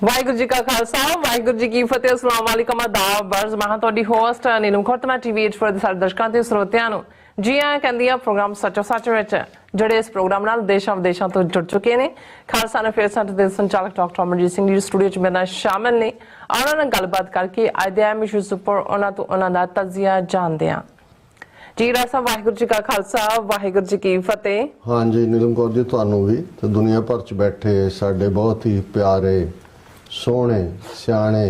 ਵਾਹਿਗੁਰੂ ਜੀ ਕਾ ਖਾਲਸਾ ਵਾਹਿਗੁਰੂ ਜੀ ਕੀ ਫਤਿਹ ਅਸਲਾਮ ਵਾਲੇਕਮ ਆਦਾਬ ਬਰਜ਼ ਮੈਂ ਤੁਹਾਡੀ ਹੋਸਟ ਨੀਲਮ ਖੋਰਤਮਾ ਟੀਵੀ 8 ਫॉर ਸਾਡੇ ਦਰਸ਼ਕਾਂ ਤੇ ਸਰੋਤਿਆਂ ਨੂੰ ਜੀ ਆਇਆਂ ਕਹਿੰਦੀ ਆ ਪ੍ਰੋਗਰਾਮ ਸੱਚੋ ਸੱਚ ਵਿੱਚ ਜਿਹੜੇ ਇਸ ਪ੍ਰੋਗਰਾਮ ਨਾਲ ਦੇਸ਼ਾਂ ਵਿਦੇਸ਼ਾਂ ਤੋਂ ਜੁੜ ਚੁੱਕੇ ਨੇ ਖਾਲਸਾ ਅਫੇਅਰ ਸੈਂਟਰ ਦੇ ਸੰਚਾਲਕ ਡਾਕਟਰ ਅਮਰਜੀਤ ਸਿੰਘ ਜੀ ਸਟੂਡੀਓ 'ਚ ਮੇਰੇ ਨਾਲ ਸ਼ਾਮਲ ਨੇ ਉਹਨਾਂ ਨਾਲ ਗੱਲਬਾਤ ਕਰਕੇ ਅੱਜ ਦੇ ਅਹਿਮ ਇਸ਼ੂਜ਼ ਉੱਪਰ ਉਹਨਾਂ ਤੋਂ ਉਹਨਾਂ ਦਾ ਤਜਜ਼ੀਆ ਜਾਣਦੇ ਹਾਂ जी रासा वाहिगुरू जी का खालसा वाहिगुरू जी की फतेह। हाँ जी नीलम कौर जी तुहानू भी तो दुनिया भर च बैठे साडे बहुत ही प्यारे सोहणे सियाणे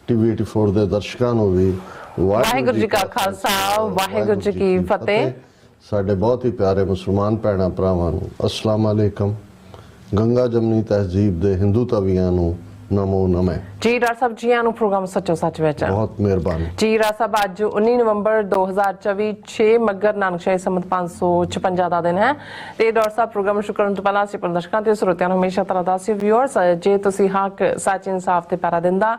टीवी 84 दे दर्शकां नू भी वाहिगुरू जी का खालसा वाहिगुरू जी की फतेह। साडे बहुत ही प्यारे मुसलमान भैणां भरावां नू अस्सलाम वालेकुम। गंगा जमनी तहजीब दे हिंदू तवियां नू नमो नमः जी डॉक्टर साहब जी आनू प्रोग्राम सच्चो सच विच बहुत मेहरबानी जी डॉक्टर साहब अज 19 नवंबर 2024 6 मगर नानकशाही संमत 556 ਦਾ ਦਿਨ ਹੈ ਤੇ ਡਾਕਟਰ ਸਾਹਿਬ ਪ੍ਰੋਗਰਾਮ ਸ਼ੁਰੂ ਕਰਨ ਤੋਂ ਪਹਿਲਾਂ ਅਸੀਂ ਦਰਸ਼ਕਾਂ ਤੇ ਸਰੋਤਿਆਂ ਨੂੰ ਹਮੇਸ਼ਾ ਤਰ੍ਹਾਂ ਦਾ ਸੀ ਵਿਊਅਰਸ ਜੇ ਤੁਸੀਂ ਹੱਕ ਸੱਚ ਇਨਸਾਫ ਤੇ ਪੈਰਾ ਦਿੰਦਾ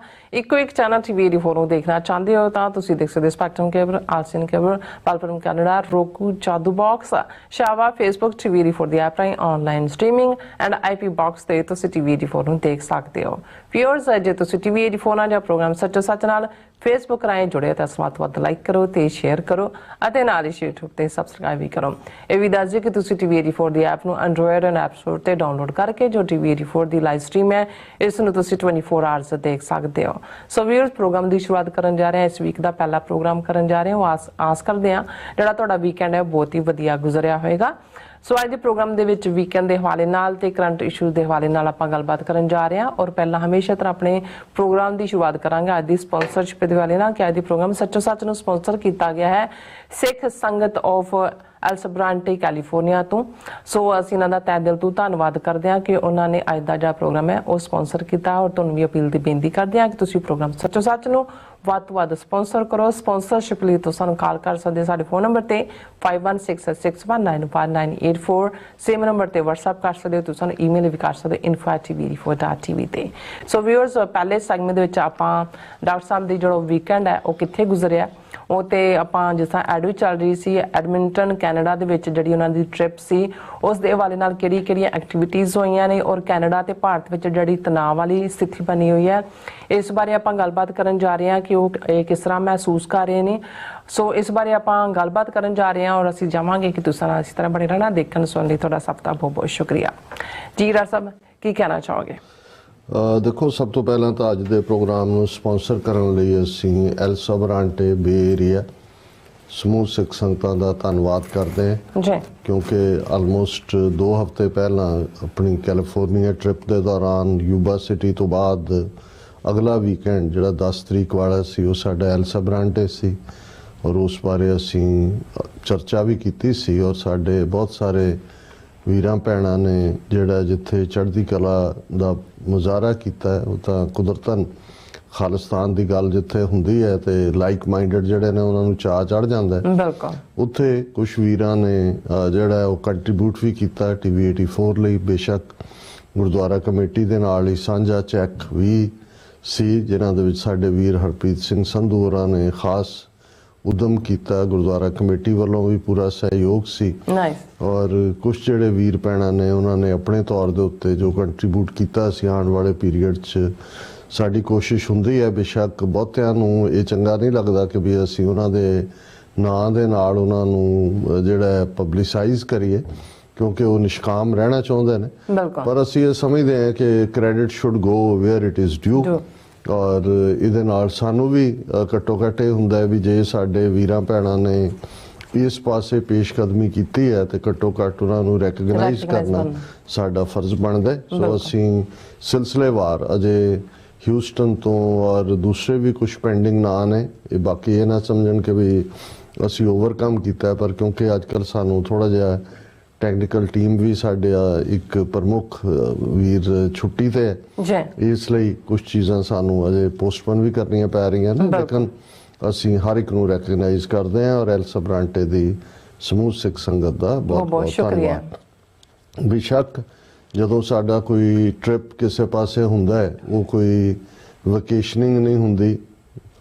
ਇੱਕੋ ਇੱਕ ਚੈਨਲ ਟੀਵੀ 84 ਨੂੰ ਦੇਖਣਾ ਚਾਹੁੰਦੇ ਹੋ ਤਾਂ ਤੁਸੀਂ ਦੇਖ ਸਕਦੇ ਹੋ ਸਪੈਕਟਰਮ ਕੇਬਲ ਆਲਸੀਨ ਕੇਬਲ ਪਲਪਰਮ ਕੈਨੇਡਾ ਰੋਕੂ ਜਾਦੂ ਬਾਕਸ ਸ਼ਾਵਾ ਫੇਸਬੁੱਕ ਟੀਵੀ 84 ਦੀ ਐਪ ਰਾਹੀਂ online streaming and IP box ਤੇ ਤੁਸੀਂ ਟੀਵੀ 84 ਨੂੰ ਦੇਖ ਸਕਦੇ ਹੋ ਵਿਊਅਰਸ ਜੇ ਤੁਸੀਂ ਟੀਵੀ 84 ਨਾਲ ਜਾਂ ਪ੍ਰੋਗਰਾਮ ਸੱਚੋ ਸੱਚ ਨਾਲ ਫੇਸਬੁੱਕ ਰਾਹੀਂ ਜੁੜੇ ਤਾਂ ਵੱਧ ਲਾਈਕ ਕਰੋ ਤੇ ਸ਼ੇਅਰ ਕਰੋ ਅਤੇ ਨਾਲ ਹੀ YouTube ਤੇ ਸਬਸਕ੍ਰਾਈਬ ਵੀ ਕਰੋ। ਇਹ ਵੀ ਦੱਸ ਦਿਓ ਕਿ ਤੁਸੀਂ ਟੀਵੀ 84 ਦੀ ਐਪ ਨੂੰ ਐਂਡਰੋਇਡ ਐਂਡ ਐਪ ਸਟੋਰ ਤੇ ਡਾਊਨਲੋਡ ਕਰਕੇ ਜੋ ਟੀਵੀ 84 ਦੀ ਲਾਈਵ ਸਟ੍ਰੀਮ ਹੈ ਇਸ ਨੂੰ ਤੁਸੀਂ 24 ਆਵਰਸ ਦੇਖ ਸਕਦੇ ਹੋ। ਸੋ ਵੀਅਰਸ ਪ੍ਰੋਗਰਾਮ ਦੀ ਸ਼ੁਰੂਆਤ ਕਰਨ ਜਾ ਰਹੇ ਹਾਂ ਇਸ ਵੀਕ ਦਾ ਪਹਿਲਾ ਪ੍ਰੋਗਰਾਮ ਕਰਨ ਜਾ ਰਹੇ ਹਾਂ ਆਸ ਕਰਦੇ ਹਾਂ ਜਿਹੜਾ ਤੁਹਾਡਾ ਵੀਕਐਂਡ ਹੈ ਬਹੁਤ ਹੀ ਵਧੀਆ ਗੁਜ਼ਰਿਆ ਹੋਵੇਗਾ। ਸੋ ਅੱਜ ਦੇ ਪ੍ਰੋਗਰਾਮ ਦੇ ਵਿੱਚ ਵੀਕਐਂਡ ਦੇ ਹਵਾਲੇ ਨਾਲ ਤੇ ਕਰੰਟ ਇਸ਼ੂਜ਼ ਦੇ ਹਵਾਲੇ ਨਾਲ ਆਪਾਂ ਗੱਲਬਾਤ ਕਰਨ ਜਾ ਰਹੇ ਹਾਂ ਔਰ ਪਹਿਲਾਂ ਹਮੇਸ਼ਾ ਤਰ੍ਹਾਂ ਆਪਣੇ ਪ੍ਰੋਗਰਾਮ ਦੀ ਸ਼ੁਰੂਆਤ ਕਰਾਂਗੇ ਅੱਜ ਦੀ ਸਪਾਂਸਰਸ਼ਿਪ ਦੇ ਹਵਾਲੇ ਨਾਲ ਕਿ ਅੱਜ ਦੀ ਪ੍ਰੋਗਰਾਮ ਸੱਚੋ ਸੱਚ ਨੂੰ ਸਪਾਂਸਰ ਕੀਤਾ ਗਿਆ ਹੈ ਸਿੱਖ ਸੰਗਤ ਆਫ ਐਲ ਸਬਰਾਂਟੇ ਕੈਲੀਫੋਰਨੀਆ ਤੋਂ। ਸੋ ਅਸੀਂ ਇਹਨਾਂ ਦਾ ਤਹਿ ਦਿਲ ਤੋਂ ਧੰਨਵਾਦ ਕਰਦੇ ਹਾਂ ਕਿ ਉਹਨਾਂ ਨੇ ਅੱਜ ਦਾ ਜਿਹੜਾ ਪ੍ਰੋਗਰਾਮ ਹੈ ਉਹ ਸਪਾਂਸਰ ਕੀਤਾ ਔਰ ਤੁਹਾਨੂੰ ਵੀ ਅਪੀਲ ਦੀ ਬੇਨਤੀ ਕਰਦੇ ਹਾਂ ਕਿ ਤੁਸੀਂ ਪ੍ਰੋਗਰਾਮ ਸੱਚੋ ਸੱਚ ਨੂੰ ਵੱਧ ਤੋਂ ਵੱਧ ਸਪਾਂਸਰ ਕਰੋ। ਸਪਾਂਸਰਸ਼ਿਪ ਲਈ ਤੁਸੀਂ ਸਾਨੂੰ ਕਾਲ ਕਰ ਸਕਦੇ ਸਾਡੇ ਫੋਨ ਨੰਬਰ ਤੇ 5166195984 ਸੇਮ ਨੰਬਰ ਤੇ WhatsApp ਕਰ ਸਕਦੇ ਹੋ ਤੁਸੀਂ ਸਾਨੂੰ ਈਮੇਲ ਵੀ ਕਰ ਸਕਦੇ info@tv84.tv ਤੇ। ਸੋ ਵਿਊਅਰਸ ਪਹਿਲੇ ਸੈਗਮੈਂਟ ਦੇ ਵਿੱਚ ਆਪਾਂ ਡਾਕਟਰ ਸਾਹਿਬ ਦੀ ਜਿਹੜਾ ਵੀਕਐਂਡ ਹੈ ਉਹ ਕਿੱਥੇ ਗੁਜ਼ਰਿਆ ਉਹ ਤੇ ਆਪਾਂ ਜਿਸ ਤਰ੍ਹਾਂ ਐਡ ਵੀ ਚੱਲ ਰਹੀ ਸੀ ਐਡਮਿੰਟਨ ਕੈਨੇਡਾ ਦੇ ਵਿੱਚ ਜਿਹੜੀ ਉਹਨਾਂ ਦੀ ਟ੍ਰਿਪ ਸੀ ਉਸ ਦੇ ਹਵਾਲੇ ਨਾਲ ਕਿਹੜੀਆਂ ਐਕਟੀਵਿਟੀਜ਼ ਹੋਈਆਂ ਨੇ ਔਰ ਕੈਨੇਡਾ ਤੇ ਭਾਰਤ ਵਿੱਚ ਜਿਹੜੀ ਤਣਾਅ ਵਾਲੀ ਸਥਿਤੀ ਬਣੀ ਹੋਈ ਹੈ ਇਸ ਬਾਰੇ ਆਪਾਂ ਗੱਲਬਾਤ ਕਰਨ ਜਾ ਰਹੇ ਹਾਂ ਕਿ ਉਹ ਕਿਸ ਤਰ੍ਹਾਂ ਮਹਿਸੂਸ ਕਰ ਰਹੇ ਨੇ। ਸੋ ਇਸ ਬਾਰੇ ਆਪਾਂ ਗੱਲਬਾਤ ਕਰਨ ਜਾ ਰਹੇ ਹਾਂ ਔਰ ਅਸੀਂ ਜਾਵਾਂਗੇ ਕਿ ਤੁਸੀਂ ਨਾਲ ਇਸੇ ਤਰ੍ਹਾਂ ਬਣੇ ਰਹਿਣਾ ਦੇਖਣ ਸੁਣਨ ਲਈ ਤੁਹਾਡਾ ਸਭ ਦਾ ਬਹੁਤ ਬਹੁਤ ਸ਼ੁਕਰੀਆ। ਜੀ ਡਾਕਟਰ ਸਾਹਿਬ ਕੀ ਕਹਿਣਾ ਚਾਹੋਗੇ? ਦੇਖੋ ਸਭ ਤੋਂ ਪਹਿਲਾਂ ਤਾਂ ਅੱਜ ਦੇ ਪ੍ਰੋਗਰਾਮ ਨੂੰ ਸਪਾਂਸਰ ਕਰਨ ਲਈ ਅਸੀਂ ਐਲ ਸਬਰਾਂਟੇ ਬੇ ਏਰੀਆ ਸਮੂਹ ਸਿੱਖ ਸੰਗਤਾਂ ਦਾ ਧੰਨਵਾਦ ਕਰਦੇ ਹਾਂ ਜੀ ਕਿਉਂਕਿ ਆਲਮੋਸਟ 2 ਹਫ਼ਤੇ ਪਹਿਲਾਂ ਆਪਣੀ ਕੈਲੀਫੋਰਨੀਆ ਟ੍ਰਿਪ ਦੇ ਦੌਰਾਨ ਯੂਬਾ ਸਿਟੀ ਤੋਂ ਬਾਅਦ ਅਗਲਾ ਵੀਕਐਂਡ ਜਿਹੜਾ 10 ਤਰੀਕ ਵਾਲਾ ਸੀ ਉਹ ਸਾਡਾ ਐਲ ਸਬਰਾਂਟੇ ਸੀ ਔਰ ਉਸ ਬਾਰੇ ਅਸੀਂ ਚਰਚਾ ਵੀ ਕੀਤੀ ਸੀ ਔਰ ਸਾਡੇ ਬਹੁਤ ਸਾਰੇ ਵੀਰਾਂ ਭੈਣਾਂ ਨੇ ਜਿਹੜਾ ਜਿੱਥੇ ਚੜ੍ਹਦੀ ਕਲਾ ਦਾ ਮੁਜ਼ਾਹਰਾ ਕੀਤਾ ਹੈ ਉਹ ਤਾਂ ਕੁਦਰਤਨ ਖਾਲਿਸਤਾਨ ਦੀ ਗੱਲ ਜਿੱਥੇ ਹੁੰਦੀ ਹੈ ਤੇ ਲਾਈਕ ਮਾਈਂਡਡ ਜਿਹੜੇ ਨੇ ਉਹਨਾਂ ਨੂੰ ਚਾਅ ਚੜ੍ਹ ਜਾਂਦਾ ਹੈ। ਬਿਲਕੁਲ ਉੱਥੇ ਕੁਝ ਵੀਰਾਂ ਨੇ ਜਿਹੜਾ ਉਹ ਕੰਟਰੀਬਿਊਟ ਵੀ ਕੀਤਾ ਟੀਵੀ 84 ਲਈ। ਬੇਸ਼ੱਕ ਗੁਰਦੁਆਰਾ ਕਮੇਟੀ ਦੇ ਨਾਲ ਹੀ ਸਾਂਝਾ ਚੈੱਕ ਵੀ ਸੀ ਜਿਨ੍ਹਾਂ ਦੇ ਵਿੱਚ ਸਾਡੇ ਵੀਰ ਹਰਪ੍ਰੀਤ ਸਿੰਘ ਸੰਧੂ ਹੋਰਾਂ ਨੇ ਖਾਸ ਉਦਮ ਕੀਤਾ ਗੁਰਦੁਆਰਾ ਕਮੇਟੀ ਵੱਲੋਂ ਵੀ ਪੂਰਾ ਸਹਿਯੋਗ ਸੀ ਔਰ ਕੁਝ ਜਿਹੜੇ ਵੀਰ ਭੈਣਾਂ ਨੇ ਉਹਨਾਂ ਨੇ ਆਪਣੇ ਤੌਰ ਦੇ ਉੱਤੇ ਜੋ ਕੰਟਰੀਬਿਊਟ ਕੀਤਾ ਸੀ ਆਉਣ ਵਾਲੇ ਪੀਰੀਅਡ 'ਚ ਸਾਡੀ ਕੋਸ਼ਿਸ਼ ਹੁੰਦੀ ਹੈ ਬੇਸ਼ੱਕ ਬਹੁਤਿਆਂ ਨੂੰ ਇਹ ਚੰਗਾ ਨਹੀਂ ਲੱਗਦਾ ਕਿ ਵੀ ਅਸੀਂ ਉਹਨਾਂ ਦੇ ਨਾਂ ਦੇ ਨਾਲ ਉਹਨਾਂ ਨੂੰ ਜਿਹੜਾ ਪਬਲਿਸਾਈਜ਼ ਕਰੀਏ ਕਿਉਂਕਿ ਉਹ ਨਿਸ਼ਕਾਮ ਰਹਿਣਾ ਚਾਹੁੰਦੇ ਨੇ ਪਰ ਅਸੀਂ ਇਹ ਸਮਝਦੇ ਹਾਂ ਕਿ credit should go where it is due ਔਰ ਇਹਦੇ ਨਾਲ ਸਾਨੂੰ ਵੀ ਘੱਟੋ ਘੱਟ ਇਹ ਹੁੰਦਾ ਹੈ ਵੀ ਜੇ ਸਾਡੇ ਵੀਰਾਂ ਭੈਣਾਂ ਨੇ ਇਸ ਪਾਸੇ ਪੇਸ਼ਕਦਮੀ ਕੀਤੀ ਹੈ ਤੇ ਘੱਟੋ ਘੱਟ ਉਹਨਾਂ ਨੂੰ ਰੈਕਗਨਾਈਜ਼ ਕਰਨਾ ਸਾਡਾ ਫਰਜ਼ ਬਣਦਾ ਹੈ। ਸੋ ਅਸੀਂ ਸਿਲਸਿਲੇਵਾਰ ਅਜੇ ਹਿਊਸਟਨ ਤੋਂ ਔਰ ਦੂਸਰੇ ਵੀ ਕੁਝ ਪੈਂਡਿੰਗ ਨਾਂ ਨੇ ਇਹ ਬਾਕੀ ਇਹ ਨਾ ਸਮਝਣ ਕਿ ਵੀ ਅਸੀਂ ਓਵਰਕਮ ਕੀਤਾ ਪਰ ਕਿਉਂਕਿ ਅੱਜ ਕੱਲ੍ਹ ਸਾਨੂੰ ਥੋੜ੍ਹਾ ਜਿਹਾ ਟੈਕਨੀਕਲ ਟੀਮ ਵੀ ਸਾਡੇ ਇੱਕ ਪ੍ਰਮੁੱਖ ਵੀਰ ਛੁੱਟੀ ਤੇ ਹੈ ਇਸ ਲਈ ਕੁਝ ਚੀਜ਼ਾਂ ਸਾਨੂੰ ਅਜੇ ਪੋਸਟਪੋਨ ਵੀ ਕਰਨੀਆਂ ਪੈ ਰਹੀਆਂ ਨੇ ਲੇਕਿਨ ਅਸੀਂ ਹਰ ਇੱਕ ਨੂੰ ਰੈਕਗਨਾਈਜ਼ ਕਰਦੇ ਹਾਂ ਔਰ ਐਲ ਸਬਰਾਂਟੇ ਦੀ ਸਮੂਹ ਸਿੱਖ ਸੰਗਤ ਦਾ ਬਹੁਤ ਬਹੁਤ ਸ਼ੁਕਰੀਆ। ਬੇਸ਼ੱਕ ਜਦੋਂ ਸਾਡਾ ਕੋਈ ਟ੍ਰਿਪ ਕਿਸੇ ਪਾਸੇ ਹੁੰਦਾ ਹੈ ਉਹ ਕੋਈ ਵਕੇਸ਼ਨਿੰਗ ਨਹੀਂ ਹੁੰਦੀ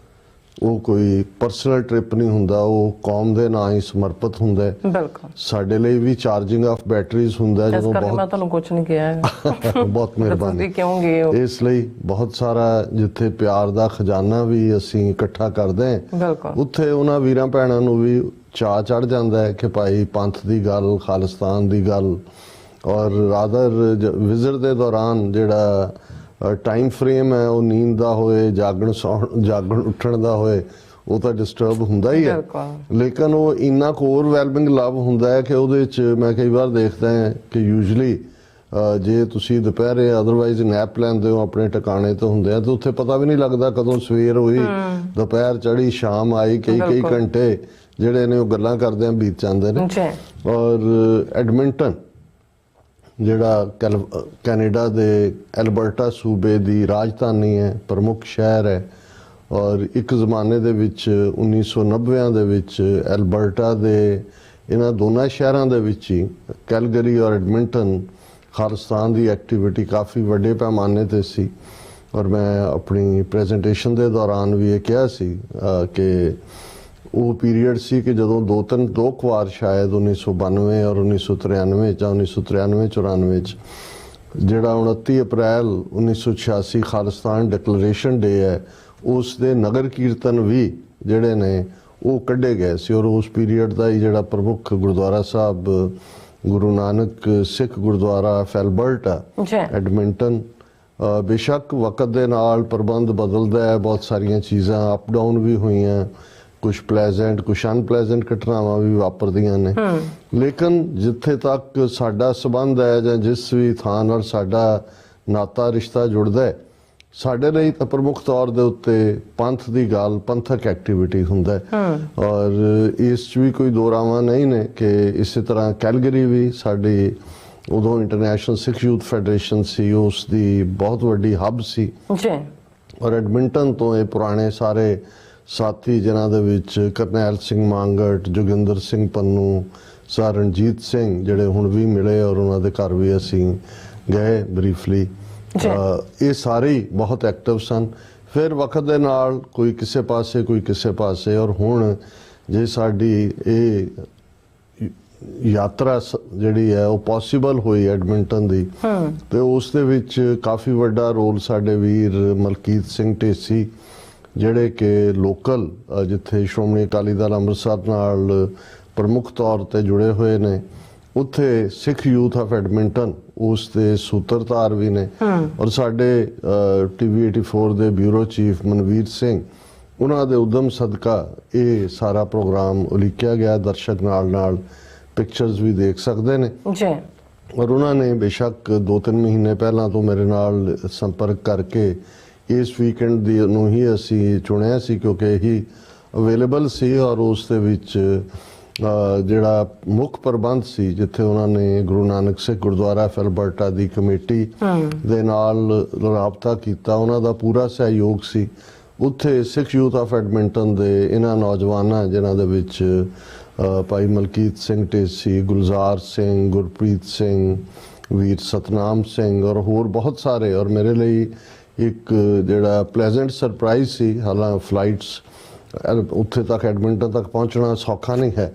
ਉਹ ਕੋਈ ਪਰਸਨਲ ਟ੍ਰਿਪ ਨਹੀਂ ਹੁੰਦਾ, ਉਹ ਕੌਮ ਦੇ ਨਾਂ ਹੀ ਸਮਰਪਿਤ ਹੁੰਦਾ ਹੈ। ਬਿਲਕੁਲ ਸਾਡੇ ਲਈ ਵੀ ਚਾਰਜਿੰਗ ਆਫ ਬੈਟਰੀਜ਼ ਹੁੰਦਾ ਹੈ, ਜਦੋਂ ਮੈਂ ਬਹੁਤ ਤੁਹਾਨੂੰ ਕੁਝ ਨਹੀਂ ਕਿਹਾ ਹੈਗਾ। ਬਹੁਤ ਮਿਹਰਬਾਨੀ। ਕਿਉਂ ਗਏ ਹੋ? ਇਸ ਲਈ ਬਹੁਤ ਸਾਰਾ ਜਿੱਥੇ ਪਿਆਰ ਦਾ ਖਜ਼ਾਨਾ ਵੀ ਅਸੀਂ ਇਕੱਠਾ ਕਰਦੇ ਹਾਂ, ਬਿਲਕੁਲ ਉੱਥੇ ਉਹਨਾਂ ਵੀਰਾਂ ਭੈਣਾਂ ਨੂੰ ਵੀ ਚਾਅ ਚੜ ਜਾਂਦਾ ਹੈ ਕਿ ਭਾਈ ਪੰਥ ਦੀ ਗੱਲ, ਖਾਲਿਸਤਾਨ ਦੀ ਗੱਲ, ਔਰ ਰਾਦਰ ਵਿਜ਼ਿਟ ਦੇ ਦੌਰਾਨ ਜਿਹੜਾ ਟਾਈਮ ਫਰੇਮ ਹੈ ਉਹ ਨੀਂਦ ਦਾ ਹੋਏ, ਜਾਗਣ ਉੱਠਣ ਦਾ ਹੋਏ, ਉਹ ਤਾਂ ਡਿਸਟਰਬ ਹੁੰਦਾ ਹੀ ਹੈ, ਲੇਕਿਨ ਉਹ ਇੰਨਾ ਕੁ ਓਵਰਵੈਲਮਿੰਗ ਲਵ ਹੁੰਦਾ ਹੈ ਕਿ ਉਹਦੇ 'ਚ ਮੈਂ ਕਈ ਵਾਰ ਦੇਖਦਾ ਹਾਂ ਕਿ ਯੂਜਲੀ ਜੇ ਤੁਸੀਂ ਦੁਪਹਿਰੇ ਅਦਰਵਾਈਜ਼ ਨੈਪ ਲੈਂਦੇ ਹੋ ਆਪਣੇ ਟਿਕਾਣੇ ਤੇ ਹੁੰਦੇ ਆ, ਤਾਂ ਉੱਥੇ ਪਤਾ ਵੀ ਨਹੀਂ ਲੱਗਦਾ ਕਦੋਂ ਸਵੇਰ ਹੋਈ, ਦੁਪਹਿਰ ਚੜੀ, ਸ਼ਾਮ ਆਈ, ਕਈ ਘੰਟੇ ਜਿਹੜੇ ਨੇ ਉਹ ਗੱਲਾਂ ਕਰਦਿਆਂ ਬੀਤ ਜਾਂਦੇ ਨੇ। ਔਰ ਐਡਮਿੰਟਨ ਜਿਹੜਾ ਕੈਨੇਡਾ ਦੇ ਐਲਬਰਟਾ ਸੂਬੇ ਦੀ ਰਾਜਧਾਨੀ ਹੈ, ਪ੍ਰਮੁੱਖ ਸ਼ਹਿਰ ਹੈ, ਔਰ ਇੱਕ ਜ਼ਮਾਨੇ ਦੇ ਵਿੱਚ 1990 ਦੇ ਵਿੱਚ ਐਲਬਰਟਾ ਦੇ ਇਹਨਾਂ ਦੋਨਾਂ ਸ਼ਹਿਰਾਂ ਦੇ ਵਿੱਚ ਹੀ, ਕੈਲਗਰੀ ਔਰ ਐਡਮਿੰਟਨ, ਖਾਲਿਸਤਾਨ ਦੀ ਐਕਟੀਵਿਟੀ ਕਾਫੀ ਵੱਡੇ ਪੈਮਾਨੇ ਤੇ ਸੀ। ਔਰ ਮੈਂ ਆਪਣੀ ਪ੍ਰੈਜੈਂਟੇਸ਼ਨ ਦੇ ਦੌਰਾਨ ਵੀ ਇਹ ਕਿਹਾ ਸੀ ਕਿ ਉਹ ਪੀਰੀਅਡ ਸੀ ਕਿ ਜਦੋਂ ਦੋ ਕੁ ਵਾਰ ਸ਼ਾਇਦ 1992 ਔਰ 1993 ਜਾਂ 1993-94 ਚ ਜਿਹੜਾ 29 ਅਪ੍ਰੈਲ 1986 ਖਾਲਿਸਤਾਨ ਡਿਕਲੇਰੇਸ਼ਨ ਡੇ ਹੈ, ਉਸ ਦੇ ਨਗਰ ਕੀਰਤਨ ਵੀ ਜਿਹੜੇ ਨੇ ਉਹ ਕੱਢੇ ਗਏ ਸੀ। ਔਰ ਉਸ ਪੀਰੀਅਡ ਦਾ ਹੀ ਜਿਹੜਾ ਪ੍ਰਮੁੱਖ ਗੁਰਦੁਆਰਾ ਸਾਹਿਬ ਗੁਰੂ ਨਾਨਕ ਸਿੱਖ ਗੁਰਦੁਆਰਾ ਐਲਬਰਟਾ ਐਡਮਿੰਟਨ, ਬੇਸ਼ੱਕ ਵਕਤ ਦੇ ਨਾਲ ਪ੍ਰਬੰਧ ਬਦਲਦਾ ਹੈ, ਬਹੁਤ ਸਾਰੀਆਂ ਚੀਜ਼ਾਂ ਅਪ ਡਾਊਨ ਵੀ ਹੋਈਆਂ, ਕੁਛ ਪਲੇਜ਼ੈਂਟ ਕੁਛ ਅਨਪਲੇਜ਼ੈਂਟ ਘਟਨਾਵਾਂ ਵੀ ਵਾਪਰਦੀਆਂ ਨੇ, ਲੇਕਿਨ ਜਿੱਥੇ ਤੱਕ ਸਾਡਾ ਸਬੰਧ ਹੈ ਜਾਂ ਜਿਸ ਵੀ ਥਾਂ ਨਾਲ ਸਾਡਾ ਨਾਤਾ ਰਿਸ਼ਤਾ ਜੁੜਦਾ ਹੈ, ਸਾਡੇ ਲਈ ਤਾਂ ਪ੍ਰਮੁੱਖ ਤੌਰ ਦੇ ਉੱਤੇ ਪੰਥ ਦੀ ਗੱਲ, ਪੰਥਕ ਐਕਟੀਵਿਟੀ ਹੁੰਦਾ ਹੈ। ਔਰ ਇਸ 'ਚ ਵੀ ਕੋਈ ਦੋ ਰਾਵਾਂ ਨਹੀਂ ਨੇ ਕਿ ਇਸੇ ਤਰ੍ਹਾਂ ਕੈਲਗਰੀ ਵੀ ਸਾਡੀ ਉਦੋਂ ਇੰਟਰਨੈਸ਼ਨਲ ਸਿੱਖ ਯੂਥ ਫੈਡਰੇਸ਼ਨ ਸੀ, ਉਸ ਦੀ ਬਹੁਤ ਵੱਡੀ ਹੱਬ ਸੀ। ਔਰ ਐਡਮਿੰਟਨ ਤੋਂ ਇਹ ਪੁਰਾਣੇ ਸਾਰੇ ਸਾਥੀ ਜਿਨ੍ਹਾਂ ਦੇ ਵਿੱਚ ਕਰਨੈਲ ਸਿੰਘ ਮਾਂਗਟ, ਜੋਗਿੰਦਰ ਸਿੰਘ ਪੰਨੂ, ਸਰ ਰਣਜੀਤ ਸਿੰਘ ਜਿਹੜੇ ਹੁਣ ਵੀ ਮਿਲੇ ਔਰ ਉਹਨਾਂ ਦੇ ਘਰ ਵੀ ਅਸੀਂ ਗਏ ਬਰੀਫਲੀ, ਇਹ ਸਾਰੇ ਬਹੁਤ ਐਕਟਿਵ ਸਨ। ਫਿਰ ਵਕਤ ਦੇ ਨਾਲ ਕੋਈ ਕਿਸੇ ਪਾਸੇ ਕੋਈ ਕਿਸੇ ਪਾਸੇ, ਔਰ ਹੁਣ ਜੇ ਸਾਡੀ ਇਹ ਯਾਤਰਾ ਜਿਹੜੀ ਹੈ ਉਹ ਪੋਸੀਬਲ ਹੋਈ ਐਡਮਿੰਟਨ ਦੀ, ਤੇ ਉਸ ਦੇ ਵਿੱਚ ਕਾਫੀ ਵੱਡਾ ਰੋਲ ਸਾਡੇ ਵੀਰ ਮਲਕੀਤ ਸਿੰਘ ਢੇਸੀ, ਜਿਹੜੇ ਕਿ ਲੋਕਲ ਜਿੱਥੇ ਸ਼੍ਰੋਮਣੀ ਅਕਾਲੀ ਦਲ ਅੰਮ੍ਰਿਤਸਰ ਨਾਲ ਪ੍ਰਮੁੱਖ ਤੌਰ ਤੇ ਜੁੜੇ ਹੋਏ ਨੇ, ਉੱਥੇ ਸਿੱਖ ਯੂਥ ਆਫ ਐਡਮਿੰਟਨ ਉਸ ਦੇ ਸੂਤਰਧਾਰ ਵੀ ਨੇ। ਔਰ ਸਾਡੇ TV 84 ਦੇ ਬਿਊਰੋ ਚੀਫ ਮਨਵੀਰ ਸਿੰਘ, ਉਹਨਾਂ ਦੇ ਉਦਮ ਸਦਕਾ ਇਹ ਸਾਰਾ ਪ੍ਰੋਗਰਾਮ ਉਲੀਕਿਆ ਗਿਆ। ਦਰਸ਼ਕ ਨਾਲ ਪਿਕਚਰਸ ਵੀ ਦੇਖ ਸਕਦੇ ਨੇ। ਔਰ ਉਹਨਾਂ ਨੇ ਬੇਸ਼ੱਕ 2-3 ਮਹੀਨੇ ਪਹਿਲਾਂ ਤੋਂ ਮੇਰੇ ਨਾਲ ਸੰਪਰਕ ਕਰਕੇ ਇਸ ਵੀਕਐਂਡ ਦੀ ਨੂੰ ਹੀ ਅਸੀਂ ਚੁਣਿਆ ਸੀ, ਕਿਉਂਕਿ ਇਹੀ ਅਵੇਲੇਬਲ ਸੀ। ਔਰ ਉਸ ਦੇ ਵਿੱਚ ਜਿਹੜਾ ਮੁੱਖ ਪ੍ਰਬੰਧ ਸੀ, ਜਿੱਥੇ ਉਹਨਾਂ ਨੇ ਗੁਰੂ ਨਾਨਕ ਸਿੱਖ ਗੁਰਦੁਆਰਾ ਐਲਬਰਟਾ ਦੀ ਕਮੇਟੀ ਦੇ ਨਾਲ ਰਾਬਤਾ ਕੀਤਾ, ਉਹਨਾਂ ਦਾ ਪੂਰਾ ਸਹਿਯੋਗ ਸੀ। ਉੱਥੇ ਸਿੱਖ ਯੂਥ ਆਫ ਐਡਮਿੰਟਨ ਦੇ ਇਹਨਾਂ ਨੌਜਵਾਨਾਂ, ਜਿਨ੍ਹਾਂ ਦੇ ਵਿੱਚ ਭਾਈ ਮਲਕੀਤ ਸਿੰਘ ਢੇਸੀ, ਗੁਲਜ਼ਾਰ ਸਿੰਘ, ਗੁਰਪ੍ਰੀਤ ਸਿੰਘ, ਵੀਰ ਸਤਨਾਮ ਸਿੰਘ ਔਰ ਹੋਰ ਬਹੁਤ ਸਾਰੇ, ਔਰ ਮੇਰੇ ਲਈ ਇੱਕ ਜਿਹੜਾ ਪਲੇਜ਼ੈਂਟ ਸਰਪ੍ਰਾਈਜ਼ ਸੀ। ਹਾਲਾਂਕਿ ਫਲਾਈਟਸ ਉੱਥੇ ਤੱਕ ਐਡਮਿੰਟਨ ਤੱਕ ਪਹੁੰਚਣਾ ਸੌਖਾ ਨਹੀਂ ਹੈ,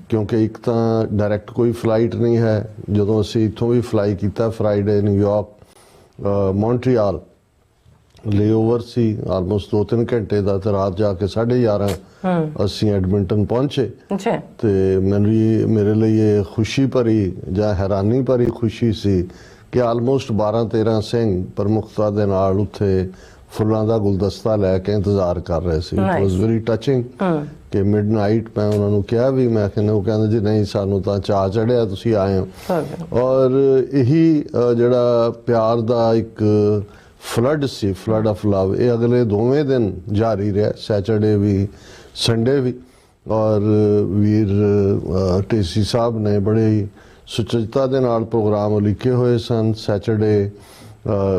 ਕਿਉਂਕਿ ਇੱਕ ਤਾਂ ਡਾਇਰੈਕਟ ਕੋਈ ਫਲਾਈਟ ਨਹੀਂ ਹੈ। ਜਦੋਂ ਅਸੀਂ ਇੱਥੋਂ ਵੀ ਫਲਾਈ ਕੀਤਾ ਫਰਾਈਡੇ, ਨਿਊਯਾਰਕ, ਮੌਂਟਰੀਆਲ ਲੇਓਵਰ ਸੀ ਆਲਮੋਸਟ 2-3 ਘੰਟੇ ਦਾ, ਤੇ ਰਾਤ ਜਾ ਕੇ 11:30 ਅਸੀਂ ਐਡਮਿੰਟਨ ਪਹੁੰਚੇ। ਤੇ ਮੇਰੇ ਲਈ ਇਹ ਖੁਸ਼ੀ ਭਰੀ ਜਾਂ ਹੈਰਾਨੀ ਭਰੀ ਖੁਸ਼ੀ ਸੀ ਕਿ ਆਲਮੋਸਟ 12-13 ਸਿੰਘ ਪ੍ਰਮੁਖਤਾ ਦੇ ਨਾਲ ਉੱਥੇ ਫੁੱਲਾਂ ਦਾ ਗੁਲਦਸਤਾ ਲੈ ਕੇ ਇੰਤਜ਼ਾਰ ਕਰ ਰਹੇ ਸੀ। ਇਟ ਵਾਸ ਵੈਰੀ ਟੱਚਿੰਗ ਕਿ ਮਿਡਨਾਈਟ ਮੈਂ ਉਹਨਾਂ ਨੂੰ ਕਿਹਾ ਵੀ, ਮੈਂ ਕਹਿੰਦਾ, ਉਹ ਕਹਿੰਦੇ ਜੀ ਨਹੀਂ, ਸਾਨੂੰ ਤਾਂ ਚਾਅ ਚੜਿਆ ਤੁਸੀਂ ਆਏ ਹੋ। ਔਰ ਇਹੀ ਜਿਹੜਾ ਪਿਆਰ ਦਾ ਇੱਕ flood C, flood of love, ਇਹ ਅਗਲੇ ਦੋਵੇਂ ਦਿਨ ਜਾਰੀ ਰਿਹਾ, ਸੈਟਰਡੇ ਵੀ ਸੰਡੇ ਵੀ। ਔਰ ਵੀਰ ਢੇਸੀ ਸਾਹਿਬ ਨੇ ਬੜੇ ਹੀ ਸੁਚੱਜਤਾ ਦੇ ਨਾਲ ਪ੍ਰੋਗਰਾਮ ਲਿਖੇ ਹੋਏ ਸਨ। ਸੈਟਰਡੇ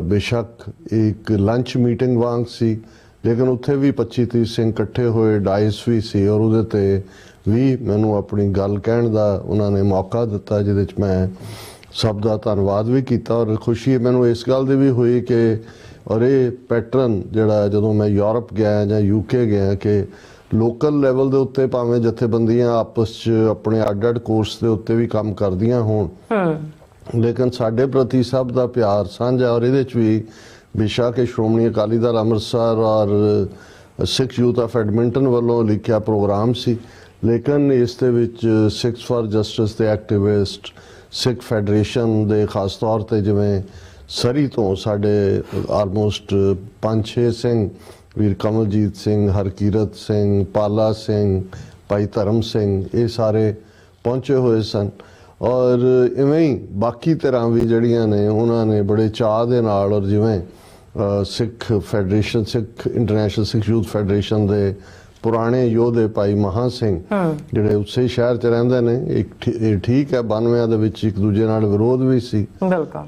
ਬੇਸ਼ੱਕ ਇੱਕ ਲੰਚ ਮੀਟਿੰਗ ਵਾਂਗ ਸੀ, ਲੇਕਿਨ ਉੱਥੇ ਵੀ 25-30 ਸਿੰਘ ਇਕੱਠੇ ਹੋਏ, ਡਾਇਸ ਵੀ ਸੀ, ਔਰ ਉਹਦੇ ਤੇ ਵੀ ਮੈਨੂੰ ਆਪਣੀ ਗੱਲ ਕਹਿਣ ਦਾ ਉਹਨਾਂ ਨੇ ਮੌਕਾ ਦਿੱਤਾ, ਜਿਹਦੇ 'ਚ ਮੈਂ ਸਭ ਦਾ ਧੰਨਵਾਦ ਵੀ ਕੀਤਾ। ਔਰ ਖੁਸ਼ੀ ਮੈਨੂੰ ਇਸ ਗੱਲ ਦੀ ਵੀ ਹੋਈ ਕਿ ਔਰ ਇਹ ਪੈਟਰਨ ਜਿਹੜਾ ਜਦੋਂ ਮੈਂ ਯੂਰਪ ਗਿਆ ਜਾਂ UK ਗਿਆ ਕਿ ਲੋਕਲ ਲੈਵਲ ਦੇ ਉੱਤੇ ਭਾਵੇਂ ਜਥੇਬੰਦੀਆਂ ਆਪਸ 'ਚ ਆਪਣੇ ਅੱਡ-ਅੱਡ ਕੋਰਸ ਦੇ ਉੱਤੇ ਵੀ ਕੰਮ ਕਰਦੀਆਂ ਹੋਣ, ਲੇਕਿਨ ਸਾਡੇ ਪ੍ਰਤੀ ਸਭ ਦਾ ਪਿਆਰ ਸਾਂਝਾ। ਔਰ ਇਹਦੇ 'ਚ ਵੀ ਬੇਸ਼ੱਕ ਸ਼੍ਰੋਮਣੀ ਅਕਾਲੀ ਦਲ ਅੰਮ੍ਰਿਤਸਰ ਔਰ ਸਿੱਖ ਯੂਥ ਆਫ ਐਡਮਿੰਟਨ ਵੱਲੋਂ ਲਿਖਿਆ ਪ੍ਰੋਗਰਾਮ ਸੀ, ਲੇਕਿਨ ਇਸ ਦੇ ਵਿੱਚ ਸਿੱਖਸ ਫਾਰ ਜਸਟਿਸ ਦੇ ਐਕਟਿਵਿਸਟ, ਸਿੱਖ ਫੈਡਰੇਸ਼ਨ ਦੇ ਖਾਸ ਤੌਰ ਤੇ ਜਿਵੇਂ ਸਰੀ ਤੋਂ ਸਾਡੇ ਆਲਮੋਸਟ 5-6 ਸਿੰਘ, ਵੀਰ ਕਮਲਜੀਤ ਸਿੰਘ, ਹਰਕੀਰਤ ਸਿੰਘ, ਪਾਲਾ ਸਿੰਘ, ਭਾਈ ਧਰਮ ਸਿੰਘ, ਇਹ ਸਾਰੇ ਪਹੁੰਚੇ ਹੋਏ ਸਨ। ਔਰ ਇਵੇਂ ਹੀ ਬਾਕੀ ਧਿਰਾਂ ਵੀ ਜਿਹੜੀਆਂ ਨੇ ਉਹਨਾਂ ਨੇ ਬੜੇ ਚਾਅ ਦੇ ਨਾਲ, ਔਰ ਜਿਵੇਂ ਸਿੱਖ ਫੈਡਰੇਸ਼ਨ, ਸਿੱਖ ਇੰਟਰਨੈਸ਼ਨਲ ਸਿੱਖ ਯੂਥ ਫੈਡਰੇਸ਼ਨ ਦੇ ਪੁਰਾਣੇ ਯੋਧੇ ਭਾਈ ਮਹਾਂ ਸਿੰਘ ਜਿਹੜੇ ਉਸੇ ਸ਼ਹਿਰ 'ਚ ਰਹਿੰਦੇ ਨੇ, ਇਹ ਠੀਕ ਹੈ 92 ਦੇ ਵਿੱਚ ਇੱਕ ਦੂਜੇ ਨਾਲ ਵਿਰੋਧ ਵੀ ਸੀ,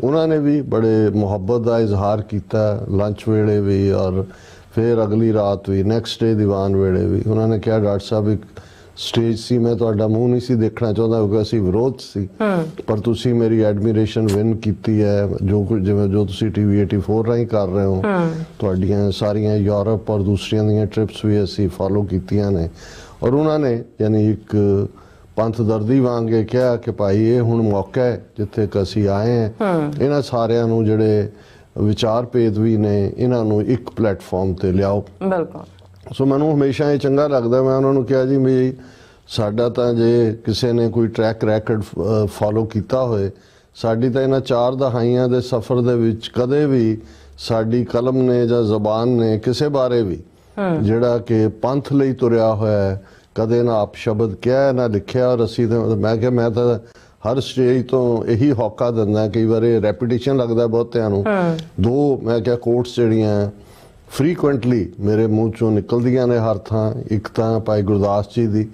ਉਹਨਾਂ ਨੇ ਵੀ ਬੜੇ ਮੁਹੱਬਤ ਦਾ ਇਜ਼ਹਾਰ ਕੀਤਾ ਲੰਚ ਵੇਲੇ ਵੀ, ਔਰ ਫਿਰ ਅਗਲੀ ਰਾਤ ਵੀ, ਨੈਕਸਟ ਡੇ ਦੀਵਾਨ ਵੇਲੇ ਵੀ। ਉਹਨਾਂ ਨੇ ਕਿਹਾ ਡਾਕਟਰ ਸਾਹਿਬ ਇੱਕ ਸਟੇਜ ਸੀ, ਮੈਂ ਤੁਹਾਡਾ ਮੂੰਹ ਨਹੀਂ ਸੀ ਦੇਖਣਾ ਚਾਹੁੰਦਾ ਕਿਉਂਕਿ ਅਸੀਂ ਵਿਰੋਧ ਸੀ, ਪਰ ਤੁਸੀਂ ਮੇਰੀ ਐਡਮਿਰੇਸ਼ਨ ਵਿਨ ਕੀਤੀ ਹੈ, ਜੋ ਕੁਝ ਜਿਵੇਂ ਜੋ ਤੁਸੀਂ TV 84 ਰਾਹੀਂ ਕਰ ਰਹੇ ਹੋ, ਤੁਹਾਡੀਆਂ ਸਾਰੀਆਂ ਯੂਰਪ ਔਰ ਦੂਸਰੀਆਂ ਦੀਆਂ ਟ੍ਰਿਪਸ ਵੀ ਅਸੀਂ ਫੋਲੋ ਕੀਤੀਆਂ ਨੇ। ਔਰ ਉਹਨਾਂ ਨੇ ਯਾਨੀ ਇੱਕ ਪੰਥ ਦਰਦੀ ਵਾਂਗ ਇਹ ਕਿਹਾ ਕਿ ਭਾਈ ਇਹ ਹੁਣ ਮੌਕਾ ਹੈ ਜਿੱਥੇ ਕਿ ਅਸੀਂ ਆਏ ਹਾਂ, ਇਹਨਾਂ ਸਾਰਿਆਂ ਨੂੰ ਜਿਹੜੇ ਵਿਚਾਰ ਭੇਦ ਵੀ ਨੇ ਇਹਨਾਂ ਨੂੰ ਇੱਕ ਪਲੇਟਫਾਰਮ ਤੇ ਲਿਆਓ। ਸੋ ਮੈਨੂੰ ਹਮੇਸ਼ਾ ਇਹ ਚੰਗਾ ਲੱਗਦਾ। ਮੈਂ ਉਹਨਾਂ ਨੂੰ ਕਿਹਾ ਜੀ ਵੀ ਸਾਡਾ ਤਾਂ ਜੇ ਕਿਸੇ ਨੇ ਕੋਈ ਟਰੈਕ ਰੈਕਡ ਫੋਲੋ ਕੀਤਾ ਹੋਏ, ਸਾਡੀ ਤਾਂ ਇਹਨਾਂ 4 ਦਹਾਈਆਂ ਦੇ ਸਫ਼ਰ ਦੇ ਵਿੱਚ ਕਦੇ ਵੀ ਸਾਡੀ ਕਲਮ ਨੇ ਜਾਂ ਜ਼ਬਾਨ ਨੇ ਕਿਸੇ ਬਾਰੇ ਵੀ ਜਿਹੜਾ ਕਿ ਪੰਥ ਲਈ ਤੁਰਿਆ ਹੋਇਆ ਹੈ ਕਦੇ ਨਾ ਆਪ ਸ਼ਬਦ ਕਿਹਾ ਨਾ ਲਿਖਿਆ। ਔਰ ਅਸੀਂ ਤਾਂ ਮੈਂ ਕਿਹਾ ਮੈਂ ਤਾਂ ਹਰ ਸਟੇਜ ਤੋਂ ਇਹੀ ਹੌਕਾ ਦਿੰਦਾ, ਕਈ ਵਾਰ ਰੈਪੀਟੀਸ਼ਨ ਲੱਗਦਾ ਬਹੁਤਿਆਂ ਨੂੰ, 2 ਮੈਂ ਕਿਹਾ ਕੋਟਸ ਜਿਹੜੀਆਂ ਫ੍ਰੀਕੁਐਂਟਲੀ ਮੇਰੇ ਮੂੰਹ ਚੋਂ ਨਿਕਲਦੀਆਂ ਨੇ ਹਰ ਥਾਂ। ਇੱਕ ਤਾਂ ਭਾਈ ਗੁਰਦਾਸ ਜੀ ਦੀ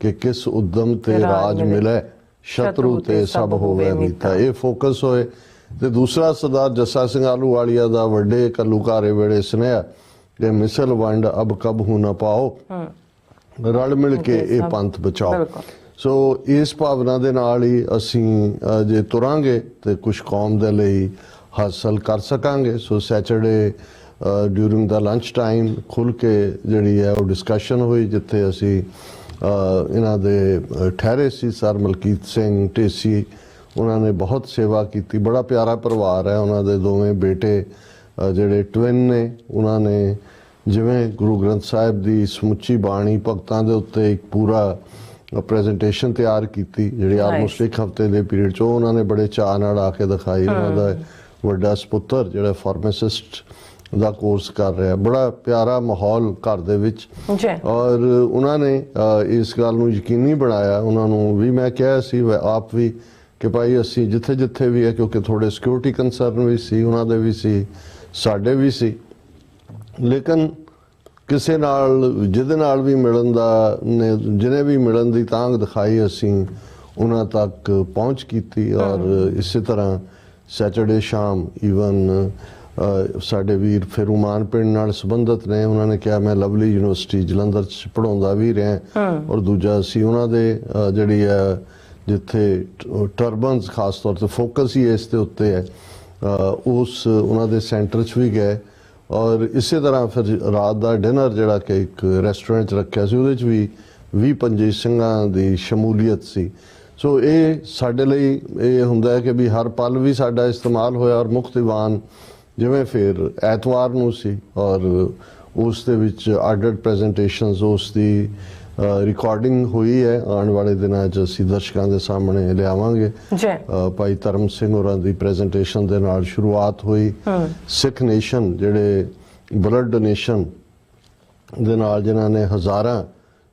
ਕਿ ਕਿਸ ਉਦਮ ਤੇ ਰਾਜ ਮਿਲੇ, ਸ਼ਤਰੂ ਤੇ ਸਭ ਹੋਵੇ ਮੀਠਾ, ਇਹ ਫੋਕਸ ਹੋਏ। ਤੇ ਦੂਸਰਾ ਸਰਦਾਰ ਜੱਸਾ ਸਿੰਘ ਆਹਲੂਵਾਲੀਆ ਦਾ ਵੱਡੇ ਘੱਲੂਘਾਰੇ ਵੇਲੇ ਸੁਨੇਹਾ ਕਿ ਮਿਸਲ ਵੰਡ ਅਬ ਕਬ ਹੂ ਨਾ ਪਾਓ, ਰਲ ਮਿਲ ਕੇ ਇਹ ਪੰਥ ਬਚਾਓ। ਸੋ ਇਸ ਭਾਵਨਾ ਦੇ ਨਾਲ ਹੀ ਅਸੀਂ ਜੇ ਤੁਰਾਂਗੇ ਤੇ ਕੁਝ ਕੌਮ ਦੇ ਲਈ ਹਾਸਲ ਕਰ ਸਕਾਂਗੇ। ਸੋ ਸੈਚਰਡੇ ਡਿਊਰਿੰਗ ਦਾ ਲੰਚ ਟਾਈਮ ਖੁੱਲ ਕੇ ਜਿਹੜੀ ਹੈ ਉਹ ਡਿਸਕਸ਼ਨ ਹੋਈ, ਜਿੱਥੇ ਅਸੀਂ ਇਹਨਾਂ ਦੇ ਠਹਿਰੇ ਸੀ ਸਰ ਮਲਕੀਤ ਸਿੰਘ ਢੇਸੀ, ਉਹਨਾਂ ਨੇ ਬਹੁਤ ਸੇਵਾ ਕੀਤੀ। ਬੜਾ ਪਿਆਰਾ ਪਰਿਵਾਰ ਹੈ, ਉਹਨਾਂ ਦੇ ਦੋਵੇਂ ਬੇਟੇ ਜਿਹੜੇ ਟਵਿਨ ਨੇ, ਉਹਨਾਂ ਨੇ ਜਿਵੇਂ ਗੁਰੂ ਗ੍ਰੰਥ ਸਾਹਿਬ ਦੀ ਸਮੁੱਚੀ ਬਾਣੀ ਭਗਤਾਂ ਦੇ ਉੱਤੇ ਇੱਕ ਪੂਰਾ ਪ੍ਰੈਜੈਂਟੇਸ਼ਨ ਤਿਆਰ ਕੀਤੀ, ਜਿਹੜੀ ਆਲਮੋਸਟ 1 ਹਫ਼ਤੇ ਦੇ ਪੀਰੀਅਡ 'ਚ ਉਹਨਾਂ ਨੇ ਬੜੇ ਚਾਅ ਨਾਲ ਆ ਕੇ ਦਿਖਾਈ। ਉਹਨਾਂ ਦਾ ਵੱਡਾ ਸਪੁੱਤਰ ਜਿਹੜਾ ਫਾਰਮਾਸਿਸਟ ਦਾ ਕੋਰਸ ਕਰ ਰਿਹਾ, ਬੜਾ ਪਿਆਰਾ ਮਾਹੌਲ ਘਰ ਦੇ ਵਿੱਚ। ਔਰ ਉਹਨਾਂ ਨੇ ਇਸ ਗੱਲ ਨੂੰ ਯਕੀਨੀ ਬਣਾਇਆ, ਉਹਨਾਂ ਨੂੰ ਵੀ ਮੈਂ ਕਿਹਾ ਸੀ ਆਪ ਵੀ ਕਿ ਭਾਈ ਅਸੀਂ ਜਿੱਥੇ ਜਿੱਥੇ ਵੀ ਹੈ, ਕਿਉਂਕਿ ਥੋੜੇ ਸਿਕਿਉਰਿਟੀ ਕੰਸਰਨ ਵੀ ਸੀ, ਉਹਨਾਂ ਦੇ ਵੀ ਸੀ, ਸਾਡੇ ਵੀ ਸੀ, ਲੇਕਿਨ ਕਿਸੇ ਨਾਲ ਜਿਹਦੇ ਨਾਲ ਵੀ ਮਿਲਣ ਦਾ ਜਿਹਨੇ ਵੀ ਮਿਲਣ ਦੀ ਤਾਂਘ ਦਿਖਾਈ, ਅਸੀਂ ਉਹਨਾਂ ਤੱਕ ਪਹੁੰਚ ਕੀਤੀ। ਔਰ ਇਸੇ ਤਰ੍ਹਾਂ ਸੈਟਰਡੇ ਸ਼ਾਮ ਈਵਨ ਸਾਡੇ ਵੀਰ ਫਿਰੂਮਾਨ ਪਿੰਡ ਨਾਲ ਸੰਬੰਧਿਤ ਨੇ, ਉਹਨਾਂ ਨੇ ਕਿਹਾ ਮੈਂ ਲਵਲੀ ਯੂਨੀਵਰਸਿਟੀ ਜਲੰਧਰ 'ਚ ਪੜ੍ਹਾਉਂਦਾ ਵੀ ਰਿਹਾ, ਔਰ ਦੂਜਾ ਅਸੀਂ ਉਹਨਾਂ ਦੇ ਜਿਹੜੀ ਹੈ ਜਿੱਥੇ ਟਰਬਨਸ ਖਾਸ ਤੌਰ ਤੇ ਫੋਕਸ ਹੀ ਇਸ ਦੇ ਉੱਤੇ ਹੈ, ਉਸ ਉਹਨਾਂ ਦੇ ਸੈਂਟਰ 'ਚ ਵੀ ਗਏ। ਔਰ ਇਸੇ ਤਰ੍ਹਾਂ ਫਿਰ ਰਾਤ ਦਾ ਡਿਨਰ ਜਿਹੜਾ ਕਿ ਇੱਕ ਰੈਸਟੋਰੈਂਟ 'ਚ ਰੱਖਿਆ ਸੀ, ਉਹਦੇ 'ਚ ਵੀ 20-25 ਸਿੰਘਾਂ ਦੀ ਸ਼ਮੂਲੀਅਤ ਸੀ। ਸੋ ਇਹ ਸਾਡੇ ਲਈ ਇਹ ਹੁੰਦਾ ਹੈ ਕਿ ਵੀ ਹਰ ਪਲ ਵੀ ਸਾਡਾ ਇਸਤੇਮਾਲ ਹੋਇਆ। ਔਰ ਮੁੱਖ ਦੀਵਾਨ ਜਿਵੇਂ ਫਿਰ ਐਤਵਾਰ ਨੂੰ ਸੀ, ਔਰ ਉਸ ਦੇ ਵਿੱਚ ਅੱਡ-ਅੱਡ ਪ੍ਰੈਜੈਂਟੇਸ਼ਨਸ, ਉਸ ਦੀ ਰਿਕਾਰਡਿੰਗ ਹੋਈ ਹੈ, ਆਉਣ ਵਾਲੇ ਦਿਨਾਂ 'ਚ ਅਸੀਂ ਦਰਸ਼ਕਾਂ ਦੇ ਸਾਹਮਣੇ ਲਿਆਵਾਂਗੇ। ਭਾਈ ਧਰਮ ਸਿੰਘ ਹੋਰਾਂ ਦੀ ਪ੍ਰੈਜੈਂਟੇਸ਼ਨ ਦੇ ਨਾਲ ਸ਼ੁਰੂਆਤ ਹੋਈ। ਸਿੱਖ ਨੇਸ਼ਨ ਜਿਹੜੇ ਬਲੱਡ ਡੋਨੇਸ਼ਨ ਦੇ ਨਾਲ ਜਿਨ੍ਹਾਂ ਨੇ ਹਜ਼ਾਰਾਂ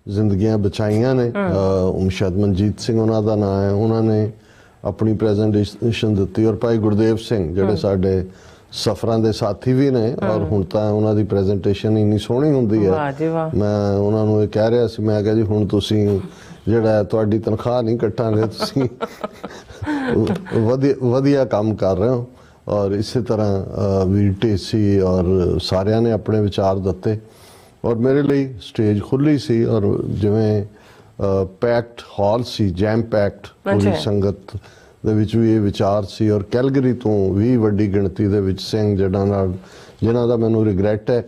ਜ਼ਿੰਦਗੀਆਂ ਬਚਾਈਆਂ ਨੇ, ਸ਼ਾਇਦ ਮਨਜੀਤ ਸਿੰਘ ਉਹਨਾਂ ਦਾ ਨਾਮ ਹੈ, ਉਹਨਾਂ ਨੇ ਆਪਣੀ ਪ੍ਰੈਜੈਂਟੇਸ਼ਨ ਦਿੱਤੀ। ਔਰ ਭਾਈ ਗੁਰਦੇਵ ਸਿੰਘ ਜਿਹੜੇ ਸਾਡੇ ਸਫਰਾਂ ਦੇ ਸਾਥੀ ਵੀ ਨੇ, ਔਰ ਹੁਣ ਤਾਂ ਉਹਨਾਂ ਦੀ ਪ੍ਰੈਜੈਂਟੇਸ਼ਨ ਇੰਨੀ ਸੋਹਣੀ ਹੁੰਦੀ ਹੈ, ਮੈਂ ਉਹਨਾਂ ਨੂੰ ਇਹ ਕਹਿ ਰਿਹਾ ਸੀ, ਮੈਂ ਕਿਹਾ ਜੀ ਹੁਣ ਤੁਸੀਂ ਜਿਹੜਾ ਤੁਹਾਡੀ ਤਨਖਾਹ ਨਹੀਂ ਕੱਟਾਂਗੇ, ਤੁਸੀਂ ਵਧੀਆ ਕੰਮ ਕਰ ਰਹੇ ਹੋ। ਔਰ ਇਸੇ ਤਰ੍ਹਾਂ ਵੀਰ ਢੇਸੀ ਔਰ ਸਾਰਿਆਂ ਨੇ ਆਪਣੇ ਵਿਚਾਰ ਦਿੱਤੇ, ਔਰ ਮੇਰੇ ਲਈ ਸਟੇਜ ਖੁੱਲੀ ਸੀ। ਔਰ ਜਿਵੇਂ ਪੈਕਡ ਹਾਲ ਸੀ, ਜੈਮ ਪੈਕਡ, ਪੂਰੀ ਸੰਗਤ ਦੇ ਵਿੱਚ ਵੀ ਇਹ ਵਿਚਾਰ ਸੀ ਔਰ ਕੈਲਗਰੀ ਤੋਂ ਵੀ ਵੱਡੀ ਗਿਣਤੀ ਦੇ ਵਿੱਚ ਸਿੰਘ ਜਿਨ੍ਹਾਂ ਦਾ ਮੈਨੂੰ ਰਿਗਰੈਟ ਹੈ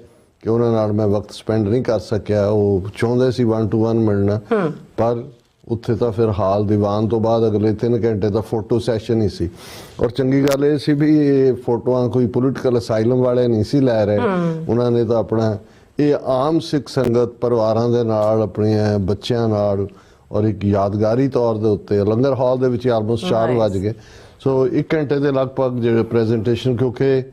ਕਿ ਉਹਨਾਂ ਨਾਲ ਮੈਂ ਵਕਤ ਸਪੈਂਡ ਨਹੀਂ ਕਰ ਸਕਿਆ। ਉਹ ਚਾਹੁੰਦੇ ਸੀ 1-to-1 ਮਿਲਣਾ, ਪਰ ਉੱਥੇ ਤਾਂ ਫਿਰ ਹਾਲ ਦੀਵਾਨ ਤੋਂ ਬਾਅਦ ਅਗਲੇ 3 ਘੰਟੇ ਦਾ ਫੋਟੋ ਸੈਸ਼ਨ ਹੀ ਸੀ। ਔਰ ਚੰਗੀ ਗੱਲ ਇਹ ਸੀ ਵੀ ਇਹ ਫੋਟੋਆਂ ਕੋਈ ਪੋਲੀਟੀਕਲ ਅਸਾਈਲਮ ਵਾਲੇ ਨਹੀਂ ਸੀ ਲੈ ਰਹੇ, ਉਹਨਾਂ ਨੇ ਤਾਂ ਆਪਣਾ ਇਹ ਆਮ ਸਿੱਖ ਸੰਗਤ ਪਰਿਵਾਰਾਂ ਦੇ ਨਾਲ, ਆਪਣੇ ਬੱਚਿਆਂ ਨਾਲ ਔਰ ਇੱਕ ਯਾਦਗਾਰੀ ਤੌਰ ਦੇ ਉੱਤੇ ਲੰਗਰ ਹਾਲ ਦੇ ਵਿੱਚ ਆਲਮੋਸਟ 4 ਵੱਜ ਗਏ। ਸੋ 1 ਘੰਟੇ ਦੇ ਲਗਭਗ ਜਿਹੜੇ ਪ੍ਰੈਜੈਂਟੇਸ਼ਨ, ਕਿਉਂਕਿ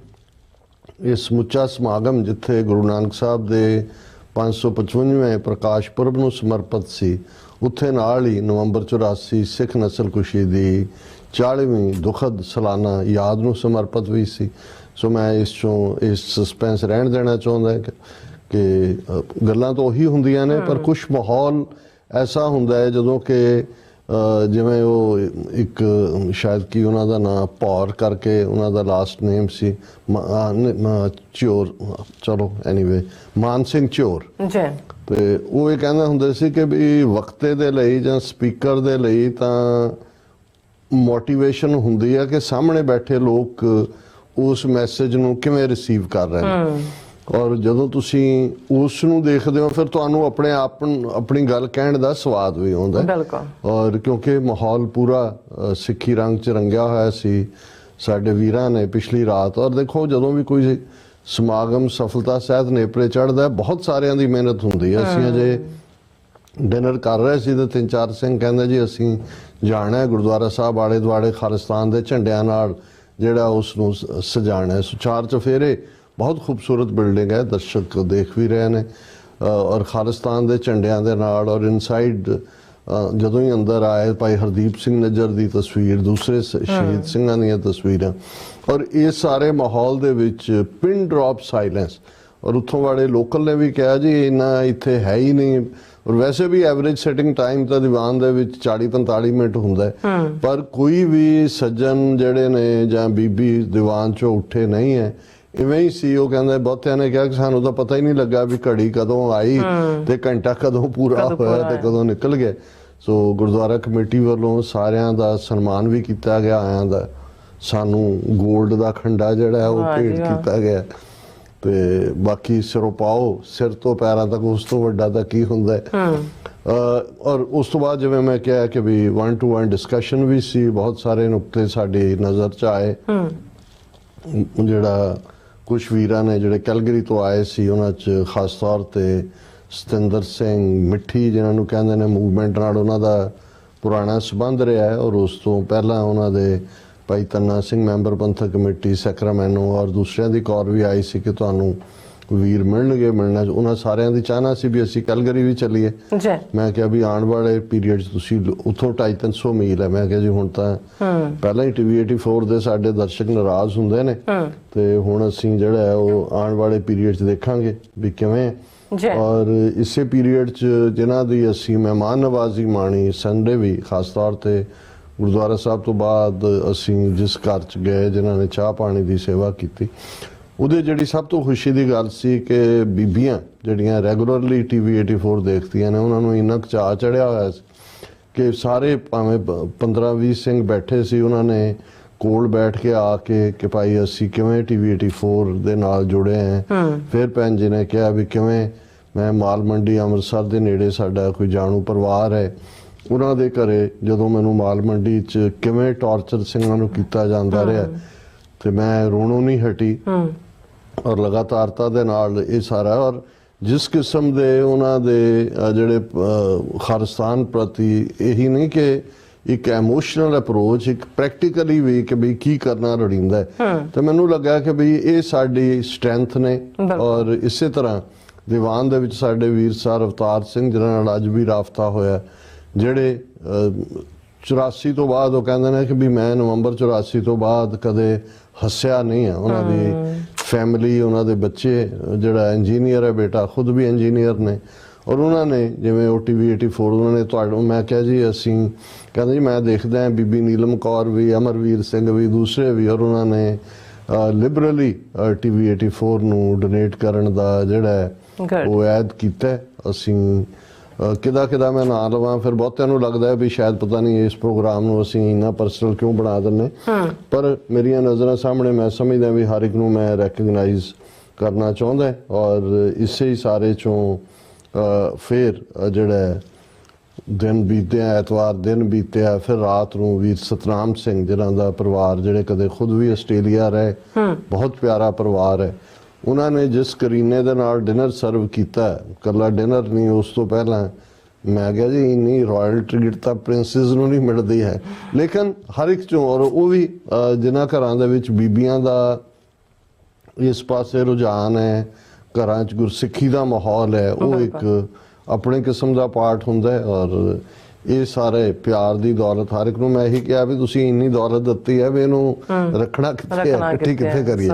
ਇਹ ਸਮੁੱਚਾ ਸਮਾਗਮ ਜਿੱਥੇ ਗੁਰੂ ਨਾਨਕ ਸਾਹਿਬ ਦੇ 555ਵੇਂ ਪ੍ਰਕਾਸ਼ ਪੁਰਬ ਨੂੰ ਸਮਰਪਿਤ ਸੀ, ਉੱਥੇ ਨਾਲ ਹੀ ਨਵੰਬਰ 84 ਸਿੱਖ ਨਸਲਕੁਸ਼ੀ ਦੀ 40ਵੀਂ ਦੁਖਦ ਸਾਲਾਨਾ ਯਾਦ ਨੂੰ ਸਮਰਪਿਤ ਵੀ ਸੀ। ਸੋ ਮੈਂ ਇਸ ਸਸਪੈਂਸ ਰਹਿਣ ਦੇਣਾ ਚਾਹੁੰਦਾ ਕਿ ਗੱਲਾਂ ਤਾਂ ਉਹੀ ਹੁੰਦੀਆਂ ਨੇ, ਪਰ ਕੁਝ ਮਾਹੌਲ ਐਸਾ ਹੁੰਦਾ ਹੈ ਜਦੋਂ ਕਿ ਜਿਵੇਂ ਉਹ ਇੱਕ ਸ਼ਾਇਦ ਕਿ ਉਹਨਾਂ ਦਾ ਨਾਂ ਭੌਰ ਕਰਕੇ ਉਹਨਾਂ ਦਾ ਲਾਸਟ ਨੇਮ ਸੀ, ਚੋਰ, ਚਲੋ ਐਨੀਵੇ ਮਾਨ ਸਿੰਘ ਚੋਰ ਜੀ, ਤੇ ਉਹ ਇਹ ਕਹਿੰਦੇ ਹੁੰਦੇ ਸੀ ਕਿ ਵੀ ਵਕਤੇ ਦੇ ਲਈ ਜਾਂ ਸਪੀਕਰ ਦੇ ਲਈ ਤਾਂ ਮੋਟੀਵੇਸ਼ਨ ਹੁੰਦੀ ਹੈ ਕਿ ਸਾਹਮਣੇ ਬੈਠੇ ਲੋਕ ਉਸ ਮੈਸੇਜ ਨੂੰ ਕਿਵੇਂ ਰਿਸੀਵ ਕਰ ਰਹੇ ਨੇ, ਔਰ ਜਦੋਂ ਤੁਸੀਂ ਉਸ ਨੂੰ ਦੇਖਦੇ ਹੋ ਫਿਰ ਤੁਹਾਨੂੰ ਆਪਣੇ ਆਪ ਆਪਣੀ ਗੱਲ ਕਹਿਣ ਦਾ ਸਵਾਦ ਵੀ ਆਉਂਦਾ। ਬਿਲਕੁਲ। ਔਰ ਕਿਉਂਕਿ ਮਾਹੌਲ ਪੂਰਾ ਸਿੱਖੀ ਰੰਗ ਚ ਰੰਗਿਆ ਹੋਇਆ ਸੀ ਸਾਡੇ ਵੀਰਾਂ ਨੇ ਪਿਛਲੀ ਰਾਤ। ਔਰ ਦੇਖੋ ਜਦੋਂ ਵੀ ਕੋਈ ਸਮਾਗਮ ਸਫਲਤਾ ਸਹਿਤ ਨੇਪਰੇ ਚੜ੍ਹਦਾ, ਬਹੁਤ ਸਾਰਿਆਂ ਦੀ ਮਿਹਨਤ ਹੁੰਦੀ ਹੈ। ਅਸੀਂ ਅਜੇ ਡਿਨਰ ਕਰ ਰਹੇ ਸੀ ਤੇ 3-4 ਸਿੰਘ ਕਹਿੰਦੇ ਜੀ ਅਸੀਂ ਜਾਣਾ ਗੁਰਦੁਆਰਾ ਸਾਹਿਬ ਆਲੇ ਦੁਆਲੇ ਖਾਲਿਸਤਾਨ ਦੇ ਝੰਡਿਆਂ ਨਾਲ ਜਿਹੜਾ ਉਸ ਨੂੰ ਸਜਾਣਾ। ਸੋ 4 ਚੁਫੇਰੇ ਬਹੁਤ ਖੂਬਸੂਰਤ ਬਿਲਡਿੰਗ ਹੈ, ਦਰਸ਼ਕ ਦੇਖ ਵੀ ਰਹੇ ਨੇ, ਔਰ ਖਾਲਿਸਤਾਨ ਦੇ ਝੰਡਿਆਂ ਦੇ ਨਾਲ। ਔਰ ਇਨਸਾਈਡ ਜਦੋਂ ਹੀ ਅੰਦਰ ਆਏ ਭਾਈ ਹਰਦੀਪ ਸਿੰਘ ਨੱਜਰ ਦੀ ਤਸਵੀਰ, ਦੂਸਰੇ ਸ਼ਹੀਦ ਸਿੰਘਾਂ ਦੀਆਂ ਤਸਵੀਰਾਂ, ਔਰ ਇਹ ਸਾਰੇ ਮਾਹੌਲ ਦੇ ਵਿੱਚ ਪਿਨ ਡ੍ਰੌਪ ਸਾਇਲੈਂਸ। ਔਰ ਉੱਥੋਂ ਵਾਲੇ ਲੋਕਲ ਨੇ ਵੀ ਕਿਹਾ ਜੀ ਇੰਨਾ ਇੱਥੇ ਹੈ ਹੀ ਨਹੀਂ। ਔਰ ਵੈਸੇ ਵੀ ਐਵਰੇਜ ਸਿਟਿੰਗ ਟਾਈਮ ਤਾਂ ਦੀਵਾਨ ਦੇ ਵਿੱਚ 40-45 ਮਿੰਟ ਹੁੰਦਾ ਹੈ, ਪਰ ਕੋਈ ਵੀ ਸੱਜਣ ਜਿਹੜੇ ਨੇ ਜਾਂ ਬੀਬੀ ਦੀਵਾਨ ਚੋਂ ਉੱਠੇ ਨਹੀਂ ਹੈ। ਇਵੇਂ ਹੀ ਸੀ, ਉਹ ਕਹਿੰਦੇ ਬਹੁਤਿਆਂ ਨੇ ਕਿਹਾ ਕਿ ਸਾਨੂੰ ਤਾਂ ਪਤਾ ਹੀ ਨਹੀਂ ਲੱਗਾ ਵੀ ਘੜੀ ਕਦੋਂ ਆਈ ਤੇ ਘੰਟਾ ਕਦੋਂ ਪੂਰਾ ਹੋਇਆ ਤੇ ਕਦੋਂ ਨਿਕਲ ਗਿਆ। ਸੋ ਗੁਰਦੁਆਰਾ ਕਮੇਟੀ ਵੱਲੋਂ ਸਾਰਿਆਂ ਦਾ ਸਨਮਾਨ ਵੀ ਕੀਤਾ ਗਿਆ, ਆਇਆਂ ਦਾ। ਸਾਨੂੰ 골ਡ ਦਾ ਖੰਡਾ ਜਿਹੜਾ ਉਹ ਭੇਟ ਕੀਤਾ ਗਿਆ, ਤੇ ਬਾਕੀ ਸਿਰੋਂ ਪਾਓ, ਸਿਰ ਤੋਂ ਪੈਰਾਂ ਤੱਕ, ਉਸ ਤੋਂ ਵੱਡਾ ਤਾਂ ਕੀ ਹੁੰਦਾ ਹੈ। ਔਰ ਉਸ ਤੋਂ ਬਾਅਦ ਜਿਵੇਂ ਮੈਂ ਕਿਹਾ ਕਿ ਵੀ 1-to-1 ਡਿਸਕਸ਼ਨ ਵੀ ਸੀ, ਬਹੁਤ ਸਾਰੇ ਨੁਕਤੇ ਸਾਡੀ ਨਜ਼ਰ 'ਚ ਆਏ। ਜਿਹੜਾ ਕੁਝ ਵੀਰਾਂ ਨੇ ਜਿਹੜੇ ਕੈਲਗਰੀ ਤੋਂ ਆਏ ਸੀ, ਉਹਨਾਂ 'ਚ ਖਾਸ ਤੌਰ ਤੇ ਸਤਿੰਦਰ ਸਿੰਘ ਮਿੱਠੀ ਜਿਹਨਾਂ ਨੂੰ ਕਹਿੰਦੇ ਨੇ, ਮੂਵਮੈਂਟ ਨਾਲ ਉਹਨਾਂ ਦਾ ਪੁਰਾਣਾ ਸੰਬੰਧ ਰਿਹਾ ਹੈ। ਔਰ ਉਸ ਤੋਂ ਪਹਿਲਾਂ ਉਹਨਾਂ ਦੇ ਭਾਈ ਤੰਨਾ ਸਿੰਘ ਮੈਂਬਰ ਪੰਥਕ ਕਮੇਟੀ ਸੈਕਰਾਮੈਨੋ, ਔਰ ਦੂਸਰਿਆਂ ਦੀ ਕੌਰ ਵੀ ਆਈ ਸੀ ਕਿ ਤੁਹਾਨੂੰ ਵੀਰ ਮਿਲਣਗੇ, ਮਿਲਣਾ। ਉਹਨਾਂ ਸਾਰਿਆਂ ਦੀ ਚਾਹਨਾ ਸੀ ਵੀ ਅਸੀਂ ਕੈਲਗਰੀ ਵੀ ਚੱਲੀਏ। ਮੈਂ ਕਿਹਾ ਵੀ ਆਉਣ ਵਾਲੇ ਪੀਰੀਅਡ 'ਚ ਤੁਸੀਂ ਉੱਥੋਂ 250-300 ਮੀਲ ਹੈ। ਮੈਂ ਕਿਹਾ ਜੀ ਹੁਣ ਤਾਂ ਪਹਿਲਾਂ ਹੀ TV 84 ਦੇ ਸਾਡੇ ਦਰਸ਼ਕ ਨਾਰਾਜ਼ ਹੁੰਦੇ ਨੇ, ਤੇ ਹੁਣ ਅਸੀਂ ਜਿਹੜਾ ਹੈ ਉਹ ਆਉਣ ਵਾਲੇ ਪੀਰੀਅਡ 'ਚ ਦੇਖਾਂਗੇ ਵੀ ਕਿਵੇਂ। ਔਰ ਇਸੇ ਪੀਰੀਅਡ 'ਚ ਜਿਨ੍ਹਾਂ ਦੀ ਅਸੀਂ ਮਹਿਮਾਨ ਨਵਾਜ਼ੀ ਮਾਣੀ, ਸੰਡੇ ਵੀ ਖਾਸ ਤੌਰ ਤੇ ਗੁਰਦੁਆਰਾ ਸਾਹਿਬ ਤੋਂ ਬਾਅਦ ਅਸੀਂ ਜਿਸ ਘਰ 'ਚ ਗਏ ਜਿਨ੍ਹਾਂ ਨੇ ਚਾਹ ਪਾਣੀ ਦੀ ਸੇਵਾ ਕੀਤੀ, ਉਹਦੇ ਜਿਹੜੀ ਸਭ ਤੋਂ ਖੁਸ਼ੀ ਦੀ ਗੱਲ ਸੀ ਕਿ ਬੀਬੀਆਂ ਜਿਹੜੀਆਂ ਰੈਗੂਲਰਲੀ TV 84 ਦੇਖਦੀਆਂ ਨੇ, ਉਹਨਾਂ ਨੂੰ ਇੰਨਾ ਚਾਅ ਚੜਿਆ ਹੋਇਆ ਸੀ ਕਿ ਸਾਰੇ ਭਾਵੇਂ 15-20 ਸਿੰਘ ਬੈਠੇ ਸੀ, ਉਹਨਾਂ ਨੇ ਕੋਲ ਬੈਠ ਕੇ ਆ ਕੇ ਕਿ ਭਾਈ ਅਸੀਂ ਕਿਵੇਂ TV 84 ਦੇ ਨਾਲ ਜੁੜੇ ਹਾਂ। ਫਿਰ ਭੈਣ ਜੀ ਨੇ ਕਿਹਾ ਵੀ ਕਿਵੇਂ, ਮੈਂ ਮਾਲ ਮੰਡੀ ਅੰਮ੍ਰਿਤਸਰ ਦੇ ਨੇੜੇ ਸਾਡਾ ਕੋਈ ਜਾਣੂ ਪਰਿਵਾਰ ਹੈ, ਉਹਨਾਂ ਦੇ ਘਰੇ ਜਦੋਂ ਮੈਨੂੰ ਮਾਲ ਮੰਡੀ 'ਚ ਕਿਵੇਂ ਟਾਰਚਰ ਸਿੰਘਾਂ ਨੂੰ ਕੀਤਾ ਜਾਂਦਾ ਰਿਹਾ ਤੇ ਮੈਂ ਰੋਣੋਂ ਨਹੀਂ ਹਟੀ। ਔਰ ਲਗਾਤਾਰਤਾ ਦੇ ਨਾਲ ਇਹ ਸਾਰਾ, ਔਰ ਜਿਸ ਕਿਸਮ ਦੇ ਉਹਨਾਂ ਦੇ ਜਿਹੜੇ ਖਾਲਿਸਤਾਨ ਪ੍ਰਤੀ ਇਹੀ ਨਹੀਂ ਕਿ ਇੱਕ ਇਮੋਸ਼ਨਲ ਅਪਰੋਚ, ਇੱਕ ਪ੍ਰੈਕਟੀਕਲੀ ਵੀ ਕਿ ਵੀ ਕੀ ਕਰਨਾ ਲੋੜੀਂਦਾ, ਤੇ ਮੈਨੂੰ ਲੱਗਾ ਕਿ ਵੀ ਇਹ ਸਾਡੀ ਸਟਰੈਂਥ ਨੇ। ਔਰ ਇਸੇ ਤਰ੍ਹਾਂ ਦੀਵਾਨ ਦੇ ਵਿੱਚ ਸਾਡੇ ਵੀਰ ਸਰ ਅਵਤਾਰ ਸਿੰਘ ਜਿਹਨਾਂ ਨਾਲ ਅੱਜ ਵੀ ਰਾਬਤਾ ਹੋਇਆ, ਜਿਹੜੇ 84 ਤੋਂ ਬਾਅਦ ਉਹ ਕਹਿੰਦੇ ਨੇ ਕਿ ਵੀ ਮੈਂ ਨਵੰਬਰ 84 ਤੋਂ ਬਾਅਦ ਕਦੇ ਹੱਸਿਆ ਨਹੀਂ ਹੈ। ਉਹਨਾਂ ਦੀ ਫੈਮਿਲੀ, ਉਹਨਾਂ ਦੇ ਬੱਚੇ, ਜਿਹੜਾ ਇੰਜੀਨੀਅਰ ਹੈ ਬੇਟਾ, ਖੁਦ ਵੀ ਇੰਜੀਨੀਅਰ ਨੇ। ਔਰ ਉਹਨਾਂ ਨੇ ਜਿਵੇਂ ਉਹ TV 84 ਉਹਨਾਂ ਨੇ ਤੁਹਾਨੂੰ, ਮੈਂ ਕਿਹਾ ਜੀ ਅਸੀਂ, ਕਹਿੰਦੇ ਜੀ ਮੈਂ ਦੇਖਦਾ ਹਾਂ ਬੀਬੀ ਨੀਲਮ ਕੌਰ ਵੀ, ਅਮਰਵੀਰ ਸਿੰਘ ਵੀ, ਦੂਸਰੇ ਵੀ, ਔਰ ਉਹਨਾਂ ਨੇ ਲਿਬਰਲੀ TV 84 ਨੂੰ ਡੋਨੇਟ ਕਰਨ ਦਾ ਜਿਹੜਾ ਉਹ ਐਡ ਕੀਤਾ। ਅਸੀਂ ਕਿਦਾ ਮੈਂ ਨਾਂ ਲਵਾਂ, ਫਿਰ ਬਹੁਤਿਆਂ ਨੂੰ ਲੱਗਦਾ ਵੀ ਸ਼ਾਇਦ ਪਤਾ ਨਹੀਂ ਇਸ ਪ੍ਰੋਗਰਾਮ ਨੂੰ ਅਸੀਂ ਇੰਨਾ ਪਰਸਨਲ ਕਿਉਂ ਬਣਾ ਦਿੰਨੇ, ਪਰ ਮੇਰੀਆਂ ਨਜ਼ਰਾਂ ਸਾਹਮਣੇ ਮੈਂ ਸਮਝਦਾ ਵੀ ਹਰ ਇੱਕ ਨੂੰ ਮੈਂ ਰੈਕਗਨਾਈਜ਼ ਕਰਨਾ ਚਾਹੁੰਦਾ, ਔਰ ਇਸੇ ਹੀ ਸਾਰੇ ਚੋਂ ਫਿਰ ਜਿਹੜਾ ਦਿਨ ਬੀਤਿਆ, ਐਤਵਾਰ ਦਿਨ ਬੀਤਿਆ, ਫਿਰ ਰਾਤ ਨੂੰ ਵੀਰ ਸਤਨਾਮ ਸਿੰਘ ਜਿਨ੍ਹਾਂ ਦਾ ਪਰਿਵਾਰ ਜਿਹੜੇ ਕਦੇ ਖੁਦ ਵੀ ਆਸਟ੍ਰੇਲੀਆ ਰਹੇ, ਬਹੁਤ ਪਿਆਰਾ ਪਰਿਵਾਰ ਹੈ, ਉਹਨਾਂ ਨੇ ਜਿਸ ਕਰੀਨੇ ਦੇ ਨਾਲ ਡਿਨਰ ਸਰਵ ਕੀਤਾ, ਇਕੱਲਾ ਡਿਨਰ ਨਹੀਂ, ਉਸ ਤੋਂ ਪਹਿਲਾਂ ਮੈਂ ਕਿਹਾ ਜੀ ਇੰਨੀ ਰਾਇਲ ਟ੍ਰੀਟ ਤਾਂ ਪ੍ਰਿੰਸਸ ਨੂੰ ਨਹੀਂ ਮਿਲਦੀ ਹੈ, ਲੇਕਿਨ ਹਰ ਇੱਕ ਚੋਂ, ਔਰ ਉਹ ਵੀ ਜਿਨ੍ਹਾਂ ਘਰਾਂ ਦੇ ਵਿੱਚ ਬੀਬੀਆਂ ਦਾ ਇਸ ਪਾਸੇ ਰੁਝਾਨ ਹੈ, ਘਰਾਂ 'ਚ ਗੁਰਸਿੱਖੀ ਦਾ ਮਾਹੌਲ ਹੈ, ਉਹ ਇੱਕ ਆਪਣੇ ਕਿਸਮ ਦਾ ਪਾਰਟ ਹੁੰਦਾ ਹੈ। ਔਰ ਇਹ ਸਾਰੇ ਪਿਆਰ ਦੀ ਦੌਲਤ ਹਰ ਇੱਕ ਨੂੰ ਮੈਂ ਇਹੀ ਕਿਹਾ ਵੀ ਤੁਸੀਂ ਇੰਨੀ ਦੌਲਤ ਦਿੱਤੀ ਹੈ ਵੀ ਇਹਨੂੰ ਰੱਖਣਾ ਕਿੱਥੇ ਹੈ, ਇਕੱਠੀ ਕਿੱਥੇ ਕਰੀਏ।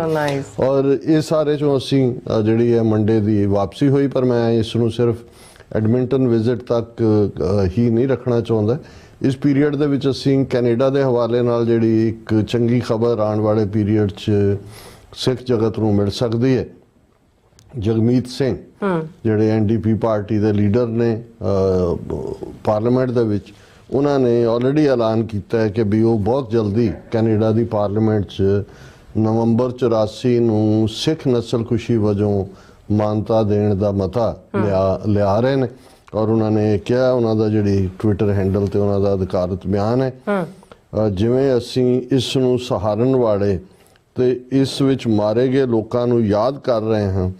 ਔਰ ਇਹ ਸਾਰੇ ਚੋਂ ਅਸੀਂ ਜਿਹੜੀ ਹੈ ਮੰਡੇ ਦੀ ਵਾਪਸੀ ਹੋਈ, ਪਰ ਮੈਂ ਇਸ ਨੂੰ ਸਿਰਫ ਐਡਮਿੰਟਨ ਵਿਜ਼ਿਟ ਤੱਕ ਹੀ ਨਹੀਂ ਰੱਖਣਾ ਚਾਹੁੰਦਾ। ਇਸ ਪੀਰੀਅਡ ਦੇ ਵਿੱਚ ਅਸੀਂ ਕੈਨੇਡਾ ਦੇ ਹਵਾਲੇ ਨਾਲ ਜਿਹੜੀ ਇੱਕ ਚੰਗੀ ਖਬਰ ਆਉਣ ਵਾਲੇ ਪੀਰੀਅਡ 'ਚ ਸਿੱਖ ਜਗਤ ਨੂੰ ਮਿਲ ਸਕਦੀ ਹੈ। ਜਗਮੀਤ ਸਿੰਘ ਜਿਹੜੇ NDP ਪਾਰਟੀ ਦੇ ਲੀਡਰ ਨੇ ਪਾਰਲੀਮੈਂਟ ਦੇ ਵਿੱਚ, ਉਹਨਾਂ ਨੇ ਆਲਰੇਡੀ ਐਲਾਨ ਕੀਤਾ ਹੈ ਕਿ ਵੀ ਉਹ ਬਹੁਤ ਜਲਦੀ ਕੈਨੇਡਾ ਦੀ ਪਾਰਲੀਮੈਂਟ 'ਚ ਨਵੰਬਰ 84 ਨੂੰ ਸਿੱਖ ਨਸਲਕੁਸ਼ੀ ਵਜੋਂ ਮਾਨਤਾ ਦੇਣ ਦਾ ਮਤਾ ਲਿਆ ਰਹੇ ਨੇ। ਔਰ ਉਹਨਾਂ ਨੇ ਕਿਹਾ, ਉਹਨਾਂ ਦਾ ਜਿਹੜੀ ਟਵਿੱਟਰ ਹੈਂਡਲ ਤੇ ਉਹਨਾਂ ਦਾ ਅਧਿਕਾਰਤ ਬਿਆਨ ਹੈ, ਜਿਵੇਂ ਅਸੀਂ ਇਸ ਨੂੰ ਸਹਾਰਨ ਵਾਲੇ ਤੇ ਇਸ ਵਿੱਚ ਮਾਰੇ ਗਏ ਲੋਕਾਂ ਨੂੰ ਯਾਦ ਕਰ ਰਹੇ ਹਾਂ,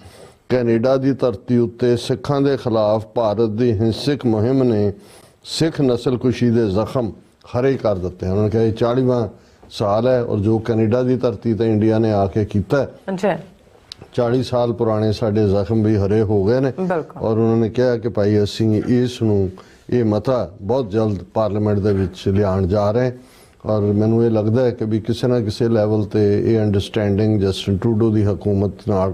ਕੈਨੇਡਾ ਦੀ ਧਰਤੀ ਉੱਤੇ ਸਿੱਖਾਂ ਦੇ ਖਿਲਾਫ ਭਾਰਤ ਦੀ ਹਿੰਸਕ ਮੁਹਿੰਮ ਨੇ ਸਿੱਖ ਨਸਲਕੁਸ਼ੀ ਦੇ ਜ਼ਖਮ ਹਰੇ ਕਰ ਦਿੱਤੇ। ਉਹਨਾਂ ਨੇ ਕਿਹਾ ਇਹ 40ਵਾਂ ਸਾਲ ਹੈ, ਔਰ ਜੋ ਕੈਨੇਡਾ ਦੀ ਧਰਤੀ ਤੇ ਇੰਡੀਆ ਨੇ ਆ ਕੇ ਕੀਤਾ, 40 ਸਾਲ ਪੁਰਾਣੇ ਸਾਡੇ ਜ਼ਖਮ ਵੀ ਹਰੇ ਹੋ ਗਏ ਨੇ। ਔਰ ਉਹਨਾਂ ਨੇ ਕਿਹਾ ਕਿ ਭਾਈ ਅਸੀਂ ਇਸ ਨੂੰ, ਇਹ ਮਤਾ ਬਹੁਤ ਜਲਦ ਪਾਰਲੀਮੈਂਟ ਦੇ ਵਿੱਚ ਲਿਆਉਣ ਜਾ ਰਹੇ। ਔਰ ਮੈਨੂੰ ਇਹ ਲੱਗਦਾ ਹੈ ਕਿ ਵੀ ਕਿਸੇ ਨਾ ਕਿਸੇ ਲੈਵਲ ਤੇ ਇਹ ਅੰਡਰਸਟੈਂਡਿੰਗ ਜਸਟਿਨ ਟਰੂਡੋ ਦੀ ਹਕੂਮਤ ਨਾਲ,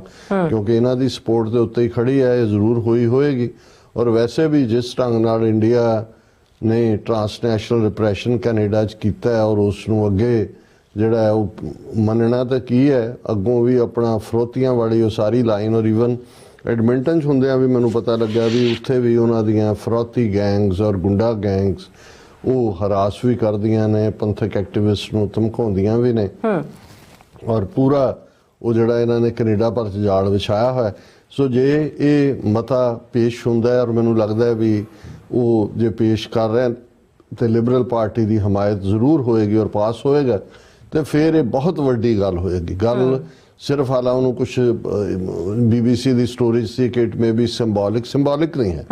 ਕਿਉਂਕਿ ਇਹਨਾਂ ਦੀ ਸਪੋਰਟ ਦੇ ਉੱਤੇ ਹੀ ਖੜੀ ਹੈ, ਇਹ ਜ਼ਰੂਰ ਹੋਏਗੀ। ਔਰ ਵੈਸੇ ਵੀ ਜਿਸ ਢੰਗ ਨਾਲ ਇੰਡੀਆ ਨੇ ਟਰਾਂਸਨੈਸ਼ਨਲ ਰਿਪਰੈਸ਼ਨ ਕੈਨੇਡਾ 'ਚ ਕੀਤਾ ਹੈ, ਔਰ ਉਸ ਨੂੰ ਅੱਗੇ ਜਿਹੜਾ ਉਹ ਮੰਨਣਾ ਤਾਂ ਕੀ ਹੈ, ਅੱਗੋਂ ਵੀ ਆਪਣਾ ਫਰੋਤੀਆਂ ਵਾਲੀ ਉਹ ਸਾਰੀ ਲਾਈਨ, ਔਰ ਈਵਨ ਐਡਮਿੰਟਨ 'ਚ ਹੁੰਦਿਆਂ ਵੀ ਮੈਨੂੰ ਪਤਾ ਲੱਗਾ ਵੀ ਉੱਥੇ ਵੀ ਉਹਨਾਂ ਦੀਆਂ ਫਰੋਤੀ ਗੈਂਗਸ ਔਰ ਗੁੰਡਾ ਗੈਂਗਸ ਉਹ ਹਰਾਸ ਵੀ ਕਰਦੀਆਂ ਨੇ, ਪੰਥਕ ਐਕਟਿਵਿਸਟ ਨੂੰ ਧਮਕਾਉਂਦੀਆਂ ਵੀ ਨੇ, ਔਰ ਪੂਰਾ ਉਹ ਜਿਹੜਾ ਇਹਨਾਂ ਨੇ ਕੈਨੇਡਾ ਭਰ 'ਚ ਜਾਲ ਵਿਛਾਇਆ ਹੋਇਆ। ਸੋ ਜੇ ਇਹ ਮਤਾ ਪੇਸ਼ ਹੁੰਦਾ ਹੈ, ਔਰ ਮੈਨੂੰ ਲੱਗਦਾ ਹੈ ਵੀ ਉਹ ਜੇ ਪੇਸ਼ ਕਰ ਰਹੇ ਤੇ ਲਿਬਰਲ ਪਾਰਟੀ ਦੀ ਹਮਾਇਤ ਜ਼ਰੂਰ ਹੋਏਗੀ ਔਰ ਪਾਸ ਹੋਏਗਾ, ਤੇ ਫਿਰ ਇਹ ਬਹੁਤ ਵੱਡੀ ਗੱਲ ਹੋਏਗੀ। ਗੱਲ ਸਿਰਫ ਹਾਲਾ ਉਹਨੂੰ ਕੁਛ BBC ਦੀ ਸਟੋਰੀ ਸੀ ਕਿ ਇਟ ਮੇ ਬੀ ਸਿੰਬੋਲਿਕ ਨਹੀਂ ਹੈ,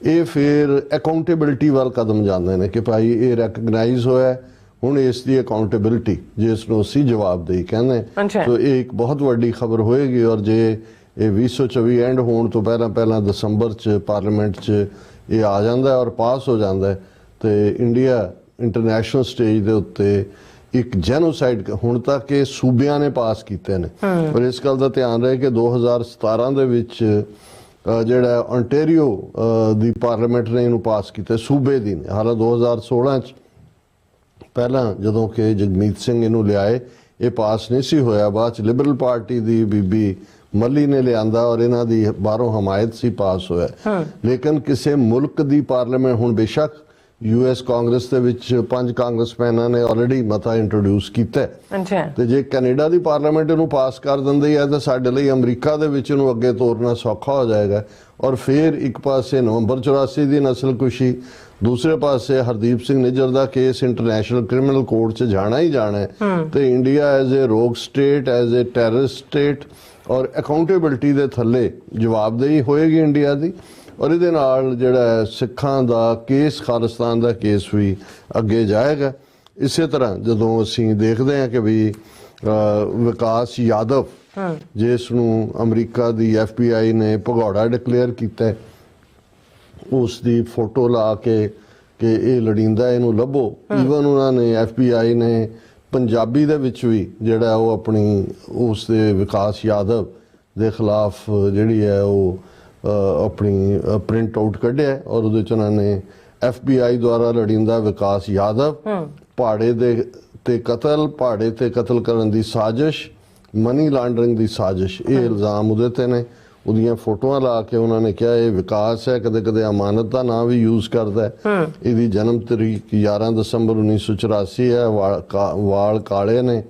ਇਹ ਫਿਰ ਅਕਾਊਂਟੇਬਿਲਿਟੀ ਵੱਲ ਕਦਮ ਜਾਂਦੇ ਨੇ ਕਿ ਭਾਈ ਇਹ ਰੈਕਗਨਾਈਜ਼ ਹੋਇਆ, ਹੁਣ ਇਸ ਦੀ ਅਕਾਊਂਟੇਬਿਲਿਟੀ ਜਿਸ ਨੂੰ ਅਸੀਂ ਜਵਾਬਦੇਹੀ ਕਹਿੰਦੇ, ਸੋ ਇਹ ਇੱਕ ਬਹੁਤ ਵੱਡੀ ਖਬਰ ਹੋਏਗੀ। ਔਰ ਜੇ ਇਹ 2024 ਐਂਡ ਹੋਣ ਤੋਂ ਪਹਿਲਾਂ ਦਸੰਬਰ 'ਚ ਪਾਰਲੀਮੈਂਟ 'ਚ ਇਹ ਆ ਜਾਂਦਾ ਔਰ ਪਾਸ ਹੋ ਜਾਂਦਾ, ਤੇ ਇੰਡੀਆ ਇੰਟਰਨੈਸ਼ਨਲ ਸਟੇਜ ਦੇ ਉੱਤੇ ਇੱਕ ਜੈਨੋਸਾਈਡ ਹੁਣ ਤੱਕ ਇਹ ਸੂਬਿਆਂ ਨੇ ਪਾਸ ਕੀਤੇ ਨੇ। ਔਰ ਇਸ ਗੱਲ ਦਾ ਧਿਆਨ ਰਹੇ ਕਿ 2017 ਦੇ ਵਿੱਚ ਜਿਹੜਾ ontario ਦੀ ਪਾਰਲੀਮੈਂਟ ਨੇ ਇਹਨੂੰ ਪਾਸ ਕੀਤਾ, ਸੂਬੇ ਦੀ ਨੇ। ਹਾਲਾਂ 2016 'ਚ ਪਹਿਲਾਂ ਜਦੋਂ ਕਿ ਜਗਮੀਤ ਸਿੰਘ ਇਹਨੂੰ ਲਿਆਏ, ਇਹ ਪਾਸ ਨਹੀਂ ਸੀ ਹੋਇਆ, ਬਾਅਦ 'ਚ ਲਿਬਰਲ ਪਾਰਟੀ ਦੀ ਬੀਬੀ ਮੱਲੀ ਨੇ ਲਿਆਂਦਾ ਔਰ ਇਹਨਾਂ ਦੀ ਬਾਹਰੋਂ ਹਮਾਇਤ ਸੀ, ਪਾਸ ਹੋਇਆ। ਲੇਕਿਨ ਕਿਸੇ ਮੁਲਕ ਦੀ ਪਾਰਲੀਮੈਂਟ, ਹੁਣ ਬੇਸ਼ੱਕ US ਕਾਂਗਰਸ ਦੇ ਵਿੱਚ 5 ਕਾਂਗਰਸਮੈਨਾਂ ਨੇ ਆਲਰੇਡੀ ਮਤਾ ਇੰਟਰੋਡਿਊਸ ਕੀਤਾ, ਤੇ ਜੇ ਕੈਨੇਡਾ ਦੀ ਪਾਰਲੀਮੈਂਟ ਇਹਨੂੰ ਪਾਸ ਕਰ ਦਿੰਦੀ ਹੈ ਤਾਂ ਸਾਡੇ ਲਈ ਅਮਰੀਕਾ ਦੇ ਵਿੱਚ ਇਹਨੂੰ ਅੱਗੇ ਤੋਰਨਾ ਸੌਖਾ ਹੋ ਜਾਏਗਾ। ਔਰ ਫਿਰ ਇੱਕ ਪਾਸੇ ਨਵੰਬਰ 84 ਦੀ ਨਸਲਕੁਸ਼ੀ, ਦੂਸਰੇ ਪਾਸੇ ਹਰਦੀਪ ਸਿੰਘ ਨਿੱਜਰ ਦਾ ਕੇਸ ਇੰਟਰਨੈਸ਼ਨਲ ਕ੍ਰਿਮੀਨਲ ਕੋਰਟ 'ਚ ਜਾਣਾ ਹੀ ਜਾਣਾ ਹੈ, ਤੇ ਇੰਡੀਆ ਐਜ਼ ਏ ਰੋਗ state, as a terrorist state ਔਰ ਅਕਾਊਂਟੇਬਿਲਿਟੀ ਦੇ ਥੱਲੇ ਜਵਾਬਦੇਹੀ ਹੋਏਗੀ ਇੰਡੀਆ ਦੀ। ਔਰ ਇਹਦੇ ਨਾਲ ਜਿਹੜਾ ਸਿੱਖਾਂ ਦਾ ਕੇਸ, ਖਾਲਿਸਤਾਨ ਦਾ ਕੇਸ ਵੀ ਅੱਗੇ ਜਾਏਗਾ। ਇਸੇ ਤਰ੍ਹਾਂ ਜਦੋਂ ਅਸੀਂ ਦੇਖਦੇ ਹਾਂ ਕਿ ਵੀ ਵਿਕਾਸ ਯਾਦਵ, ਜਿਸ ਨੂੰ ਅਮਰੀਕਾ ਦੀ FBI ਨੇ ਭਗੌੜਾ ਡਿਕਲੇਅਰ ਕੀਤਾ, ਉਸ ਦੀ ਫੋਟੋ ਲਾ ਕੇ ਕਿ ਇਹ ਲੜੀਂਦਾ, ਇਹਨੂੰ ਲੱਭੋ। ਈਵਨ ਉਹਨਾਂ ਨੇ FBI ਨੇ ਪੰਜਾਬੀ ਦੇ ਵਿੱਚ ਵੀ ਜਿਹੜਾ ਉਹ ਆਪਣੀ ਉਸ ਦੇ ਵਿਕਾਸ ਯਾਦਵ ਦੇ ਖਿਲਾਫ ਜਿਹੜੀ ਹੈ ਉਹ ਆਪਣੀ ਪ੍ਰਿੰਟ ਆਊਟ ਕੱਢਿਆ, ਔਰ ਉਹਦੇ 'ਚ ਉਹਨਾਂ ਨੇ FBI ਦੁਆਰਾ ਲੜੀਂਦਾ ਵਿਕਾਸ ਯਾਦਵ, ਪਹਾੜੇ ਤੇ ਕਤਲ ਕਰਨ ਦੀ ਸਾਜ਼ਿਸ਼, ਮਨੀ ਲਾਂਡਰਿੰਗ ਦੀ ਸਾਜ਼ਿਸ਼, ਇਹ ਇਲਜ਼ਾਮ ਉਹਦੇ ਤੇ ਨੇ। ਉਹਦੀਆਂ ਫੋਟੋਆਂ ਲਾ ਕੇ ਉਹਨਾਂ ਨੇ ਕਿਹਾ ਇਹ ਵਿਕਾਸ ਹੈ, ਕਦੇ ਕਦੇ ਅਮਾਨਤ ਦਾ ਨਾਂ ਵੀ ਯੂਜ਼ ਕਰਦਾ ਹੈ। ਇਹਦੀ ਜਨਮ ਤਰੀਕ 11 ਦਸੰਬਰ 1984 ਹੈ। ਵਾਲ ਕਾਲੇ ਨੇ,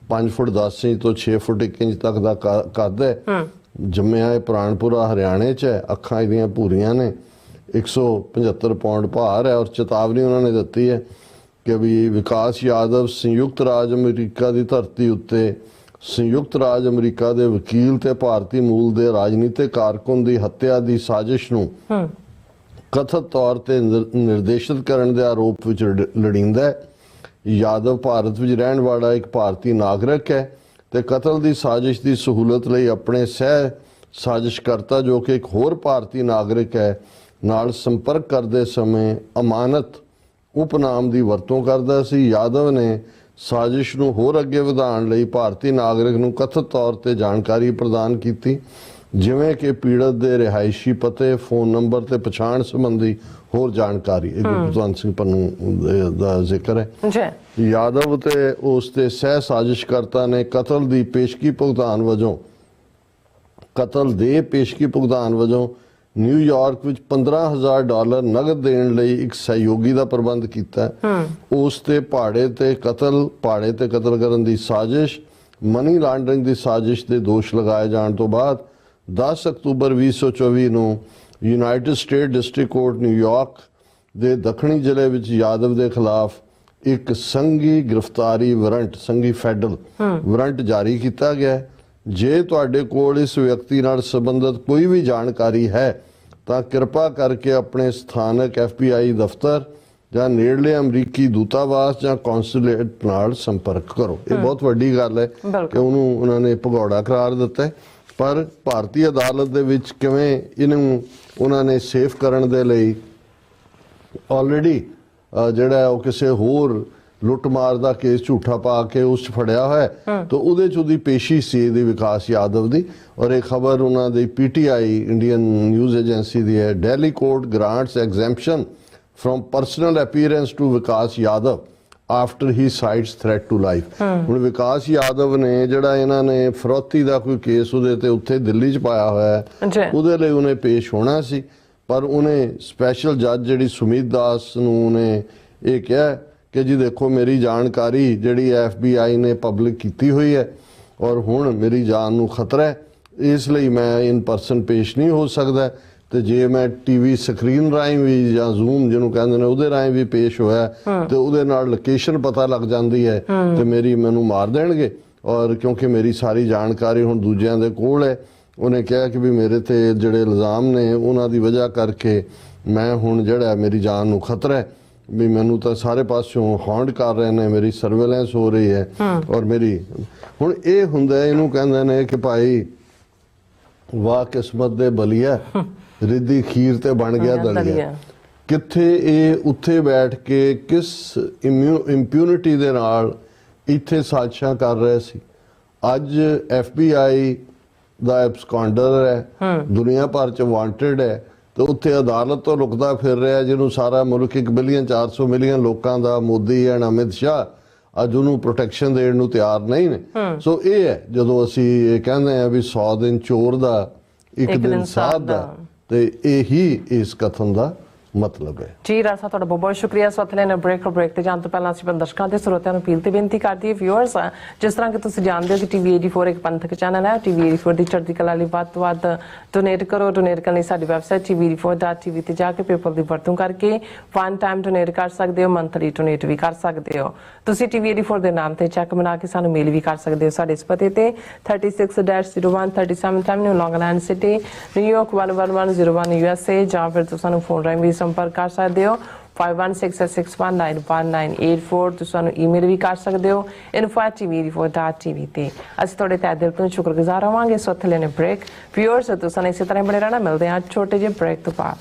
5 ਫੁੱਟ 10 ਇੰਚ ਤੋਂ 6 ਫੁੱਟ 1 ਇੰਚ ਤੱਕ ਦਾ ਕੱਦ ਹੈ। ਜੰਮਿਆ ਇਹ ਪੁਰਾਣਪੁਰਾ ਹਰਿਆਣੇ 'ਚ ਹੈ। ਅੱਖਾਂ ਇਹਦੀਆਂ ਭੂਰੀਆਂ ਨੇ, 175 ਪਾਉਂਡ ਭਾਰ ਹੈ। ਔਰ ਚੇਤਾਵਨੀ ਉਹਨਾਂ ਨੇ ਦਿੱਤੀ ਹੈ ਕਿ ਵੀ ਵਿਕਾਸ ਯਾਦਵ ਸੰਯੁਕਤ ਰਾਜ ਅਮਰੀਕਾ ਦੀ ਧਰਤੀ ਉੱਤੇ ਸੰਯੁਕਤ ਰਾਜ ਅਮਰੀਕਾ ਦੇ ਵਕੀਲ ਤੇ ਭਾਰਤੀ ਮੂਲ ਦੇ ਰਾਜਨੀਤਿਕ ਕਾਰਕੁਨ ਦੀ ਹੱਤਿਆ ਦੀ ਸਾਜ਼ਿਸ਼ ਨੂੰ ਕਥਿਤ ਤੌਰ ਤੇ ਨਿਰਦੇਸ਼ਿਤ ਕਰਨ ਦੇ ਆਰੋਪ ਵਿੱਚ ਲੜਿੰਦਾ ਹੈ। ਯਾਦਵ ਭਾਰਤ ਵਿੱਚ ਰਹਿਣ ਵਾਲਾ ਇੱਕ ਭਾਰਤੀ ਨਾਗਰਿਕ ਹੈ ਤੇ ਕਤਲ ਦੀ ਸਾਜ਼ਿਸ਼ ਦੀ ਸਹੂਲਤ ਲਈ ਆਪਣੇ ਸਹਿ ਸਾਜ਼ਿਸ਼ਕਰਤਾ ਜੋ ਕਿ ਇੱਕ ਹੋਰ ਭਾਰਤੀ ਨਾਗਰਿਕ ਹੈ ਨਾਲ ਸੰਪਰਕ ਕਰਦੇ ਸਮੇਂ ਅਮਾਨਤ ਉਪਨਾਮ ਦੀ ਵਰਤੋਂ ਕਰਦਾ ਸੀ। ਯਾਦਵ ਨੇ ਸਾਜ਼ਿਸ਼ ਨੂੰ ਹੋਰ ਅੱਗੇ ਵਧਾਉਣ ਲਈ ਭਾਰਤੀ ਨਾਗਰਿਕ ਨੂੰ ਕਥਿਤ ਤੌਰ ਤੇ ਜਾਣਕਾਰੀ ਪ੍ਰਦਾਨ ਕੀਤੀ, ਜਿਵੇਂ ਕਿ ਪੀੜਤ ਦੇ ਰਿਹਾਇਸ਼ੀ ਪਤੇ, ਫੋਨ ਨੰਬਰ ਤੇ ਪਛਾਣ ਸੰਬੰਧੀ ਹੋਰ ਜਾਣਕਾਰੀ। ਇਹ ਗੁਰਬਚਨ ਸਿੰਘ ਪੰਨੂ ਦਾ ਜ਼ਿਕਰ ਹੈ। ਯਾਦਵ ਤੇ ਉਸ ਦੇ ਸਹਿ ਸਾਜ਼ਿਸ਼ਕਰਤਾ ਨੇ ਕਤਲ ਦੇ ਪੇਸ਼ਗੀ ਭੁਗਤਾਨ ਵਜੋਂ ਨਿਊਯਾਰਕ ਵਿੱਚ $15,000 ਨਗਦ ਦੇਣ ਲਈ ਇੱਕ ਸਹਿਯੋਗੀ ਦਾ ਪ੍ਰਬੰਧ ਕੀਤਾ। ਉਸ ਤੇ ਭਾੜੇ ਤੇ ਕਤਲ ਕਰਨ ਦੀ ਸਾਜ਼ਿਸ਼, ਮਨੀ ਲਾਂਡਰਿੰਗ ਦੀ ਸਾਜ਼ਿਸ਼ ਦੇ ਦੋਸ਼ ਲਗਾਏ ਜਾਣ ਤੋਂ ਬਾਅਦ 10 ਅਕਤੂਬਰ 2024 ਨੂੰ United state district court New York ਦੇ ਦੱਖਣੀ ਜ਼ਿਲ੍ਹੇ ਵਿੱਚ ਯਾਦਵ ਦੇ ਖਿਲਾਫ ਇੱਕ ਸੰਘੀ ਗ੍ਰਿਫਤਾਰੀ ਵਾਰੰਟ, ਸੰਘੀ ਫੈਡਰਲ ਵਾਰੰਟ ਜਾਰੀ ਕੀਤਾ ਗਿਆ। ਜੇ ਤੁਹਾਡੇ ਕੋਲ ਇਸ ਵਿਅਕਤੀ ਨਾਲ ਸੰਬੰਧਿਤ ਕੋਈ ਵੀ ਜਾਣਕਾਰੀ ਹੈ ਤਾਂ ਕਿਰਪਾ ਕਰਕੇ ਆਪਣੇ ਸਥਾਨਕ FBI ਦਫ਼ਤਰ ਜਾਂ ਨੇੜਲੇ ਅਮਰੀਕੀ ਦੂਤਾਵਾਸ ਜਾਂ ਕੌਂਸੂਲੇਟ ਨਾਲ ਸੰਪਰਕ ਕਰੋ। ਇਹ ਬਹੁਤ ਵੱਡੀ ਗੱਲ ਹੈ ਕਿ ਉਹਨਾਂ ਨੇ ਭਗੌੜਾ ਕਰਾਰ ਦਿੱਤਾ ਹੈ। ਪਰ ਭਾਰਤੀ ਅਦਾਲਤ ਦੇ ਵਿੱਚ ਕਿਵੇਂ ਇਹਨੂੰ ਉਹਨਾਂ ਨੇ ਸੇਫ ਕਰਨ ਦੇ ਲਈ ਆਲਰੇਡੀ ਜਿਹੜਾ ਉਹ ਕਿਸੇ ਹੋਰ ਲੁੱਟਮਾਰ ਦਾ ਕੇਸ ਝੂਠਾ ਪਾ ਕੇ ਉਸ 'ਚ ਫੜਿਆ ਹੋਇਆ ਤਾਂ ਉਹਦੇ 'ਚ ਉਹਦੀ ਪੇਸ਼ੀ ਸੀ ਦੀ ਵਿਕਾਸ ਯਾਦਵ ਦੀ। ਔਰ ਇਹ ਖਬਰ ਉਹਨਾਂ ਦੀ PTI ਇੰਡੀਅਨ ਨਿਊਜ਼ ਏਜੰਸੀ ਦੀ ਹੈ। Delhi court grants exemption from personal appearance to Vikas Yadav after he cites threat to life. ਹੁਣ ਵਿਕਾਸ ਯਾਦਵ ਨੇ ਜਿਹੜਾ ਇਹਨਾਂ ਨੇ ਫਰੋਤੀ ਦਾ ਕੋਈ ਕੇਸ ਉਹਦੇ ਤੇ ਉੱਥੇ ਦਿੱਲੀ 'ਚ ਪਾਇਆ ਹੋਇਆ ਹੈ, ਉਹਦੇ ਲਈ ਉਹਨੇ ਪੇਸ਼ ਹੋਣਾ ਸੀ। ਪਰ ਉਹਨੇ ਸਪੈਸ਼ਲ ਜੱਜ ਜਿਹੜੀ ਸੁਮੀਤ ਦਾਸ ਨੂੰ ਨੇ ਇਹ ਕਿਹਾ ਕਿ ਜੀ ਦੇਖੋ ਮੇਰੀ ਜਾਣਕਾਰੀ ਜਿਹੜੀ FBI ਨੇ ਪਬਲਿਕ ਕੀਤੀ ਹੋਈ ਹੈ ਔਰ ਹੁਣ ਮੇਰੀ ਜਾਨ ਨੂੰ ਖਤਰਾ ਹੈ, ਇਸ ਲਈ ਮੈਂ ਇਨ ਪਰਸਨ ਪੇਸ਼ ਨਹੀਂ ਹੋ ਸਕਦਾ। ਤੇ ਜੇ ਮੈਂ TV ਸਕਰੀਨ ਰਾਹੀਂ ਵੀ ਜਾਂ ਜ਼ੂਮ ਜਿਹਨੂੰ ਕਹਿੰਦੇ ਨੇ ਉਹਦੇ ਰਾਹੀਂ ਵੀ ਪੇਸ਼ ਹੋਇਆ ਤੇ ਉਹਦੇ ਨਾਲ ਲੋਕੇਸ਼ਨ ਪਤਾ ਲੱਗ ਜਾਂਦੀ ਹੈ ਤੇ ਮੈਨੂੰ ਮਾਰ ਦੇਣਗੇ। ਔਰ ਕਿਉਂਕਿ ਮੇਰੀ ਸਾਰੀ ਜਾਣਕਾਰੀ ਹੁਣ ਦੂਜਿਆਂ ਦੇ ਕੋਲ ਹੈ, ਉਹਨੇ ਕਿਹਾ ਕਿ ਵੀ ਮੇਰੇ ਤੇ ਜਿਹੜੇ ਇਲਜ਼ਾਮ ਨੇ ਉਹਨਾਂ ਦੀ ਵਜ੍ਹਾ ਕਰਕੇ ਮੈਂ ਹੁਣ ਜਿਹੜਾ ਮੇਰੀ ਜਾਨ ਨੂੰ ਖਤਰਾ ਹੈ, ਵੀ ਮੈਨੂੰ ਤਾਂ ਸਾਰੇ ਪਾਸਿਓਂ ਹੌਂਡ ਕਰ ਰਹੇ ਨੇ, ਮੇਰੀ ਸਰਵੇਲੈਂਸ ਹੋ ਰਹੀ ਹੈ ਔਰ ਮੇਰੀ ਹੁਣ ਇਹ ਹੁੰਦਾ ਇਹਨੂੰ ਕਹਿੰਦੇ ਨੇ ਕਿ ਭਾਈ ਵਾਹ ਕਿਸਮਤ ਦੇ ਬਲੀਆ ਰਿੱਧੀ ਖੀਰ ਤੇ ਬਣ ਗਿਆ ਦਲੀਆ। ਕਿੱਥੇ ਇਹ ਉੱਥੇ ਬੈਠ ਕੇ ਕਿਸ ਇੰਪਿਊਨਿਟੀ ਦੇ ਨਾਲ ਇੱਥੇ ਸਾਜ਼ਿਸ਼ਾਂ ਕਰ ਰਹੇ ਸੀ। ਅੱਜ FBI ਦਾ ਐਬਸਕੌਂਡਰ ਹੈ, ਦੁਨੀਆ ਭਰ ਚ ਵਾਂਟਡ ਹੈ ਤੇ ਉੱਥੇ ਅਦਾਲਤ ਤੋਂ ਲੁਕਦਾ ਫਿਰ ਰਿਹਾ ਜਿਹਨੂੰ ਸਾਰਾ ਮੁਲਕ 1 ਬਿਲੀਅਨ 400 ਮਿਲੀਅਨ ਲੋਕਾਂ ਦਾ ਮੋਦੀ ਐਂਡ ਅਮਿਤ ਸ਼ਾਹ ਅੱਜ ਉਹਨੂੰ ਪ੍ਰੋਟੈਕਸ਼ਨ ਦੇਣ ਨੂੰ ਤਿਆਰ ਨਹੀਂ ਨੇ। ਸੋ ਇਹ ਹੈ ਜਦੋਂ ਅਸੀਂ ਇਹ ਕਹਿੰਦੇ ਆ ਵੀ 100 ਦਿਨ ਚੋਰ ਦਾ 1 ਦਿਨ ਸਾਧ ਦਾ, ਤੇ ਇਹੀ ਇਸ ਕਥਨ ਦਾ ਮਤਲਬ ਹੈ। ਜੀ ਰਾਜ ਸਾਹਿਬ ਤੁਹਾਡਾ ਬਹੁਤ ਬਹੁਤ ਸ਼ੁਕਰੀਆ। ਸਵਾਲ ਲੈਣਾ ਬ੍ਰੇਕ ਤੇ ਜਾਣ ਤੋਂ ਪਹਿਲਾਂ ਅਸੀਂ ਦਰਸ਼ਕਾਂ ਤੇ ਸਰੋਤਿਆਂ ਨੂੰ ਅਪੀਲ ਤੇ ਬੇਨਤੀ ਕਰਦੀ ਹੈ ਵਿਊਅਰਸ, ਜਿਸ ਤਰ੍ਹਾਂ ਕਿ ਤੁਸੀਂ ਜਾਣਦੇ ਹੋ ਕਿ TV 84 ਇੱਕ ਪੰਥਕ ਚੈਨਲ ਹੈ। TV 84 ਦੀ ਚੜ੍ਹਦੀ ਕਲਾ ਲਈ ਵੱਧ ਤੋਂ ਵੱਧ ਡੋਨੇਟ ਕਰੋ। ਡੋਨੇਟ ਕਰਨ ਲਈ ਸਾਡੀ ਵੈਬਸਾਈਟ tv84.tv ਤੇ ਜਾ ਕੇ ਪੇਪਲ ਦੀ ਵਰਤੋਂ ਕਰਕੇ ਵਨ ਟਾਈਮ ਡੋਨੇਟ ਕਰ ਸਕਦੇ ਹੋ, ਮੰਥਲੀ ਡੋਨੇਟ ਵੀ ਕਰ ਸਕਦੇ ਹੋ। ਤੁਸੀਂ TV 84 ਦੇ ਨਾਮ ਤੇ ਚੈੱਕ ਬਣਾ ਕੇ ਸਾਨੂੰ ਮੇਲ ਵੀ ਕਰ ਸਕਦੇ ਹੋ ਸਾਡੇ ਇਸ ਪਤੇ ਤੇ 36-01 37 ਐਵਨਿਊ ਲੌਂਗ ਆਈਲੈਂਡ ਸਿਟੀ, ਨਿਊਯਾਰਕ 11101 USA, ਜਾਂ ਫਿਰ ਤੁਸੀਂ ਸਾਨੂੰ ਫੋਨ ਰਾਹੀਂ ਵੀ ਸੰਪਰਕ ਕਰ ਸਕਦੇ ਹੋ 5166619184। ਤੁਸੀਂ ਸਾਨੂੰ ਈਮੇਲ ਵੀ ਕਰ ਸਕਦੇ ਹੋ info@tv84.tv ਤੇ। ਅਸੀਂ ਤੁਹਾਡੇ ਤਹਿ ਦਿਲ ਤੋਂ ਸ਼ੁਕਰਗੁਜ਼ਾਰ ਹੋਵਾਂਗੇ। ਸੋ ਇੱਥੇ ਲੈਣੇ ਬ੍ਰੇਕ। ਵਿਊਅਰਸ ਤੁਸੀਂ ਇਸੇ ਤਰ੍ਹਾਂ ਬਣੇ ਰਹਿਣਾ। ਮਿਲਦੇ ਹਾਂ ਛੋਟੇ ਜਿਹੇ ਬ੍ਰੇਕ ਤੋਂ ਬਾਅਦ।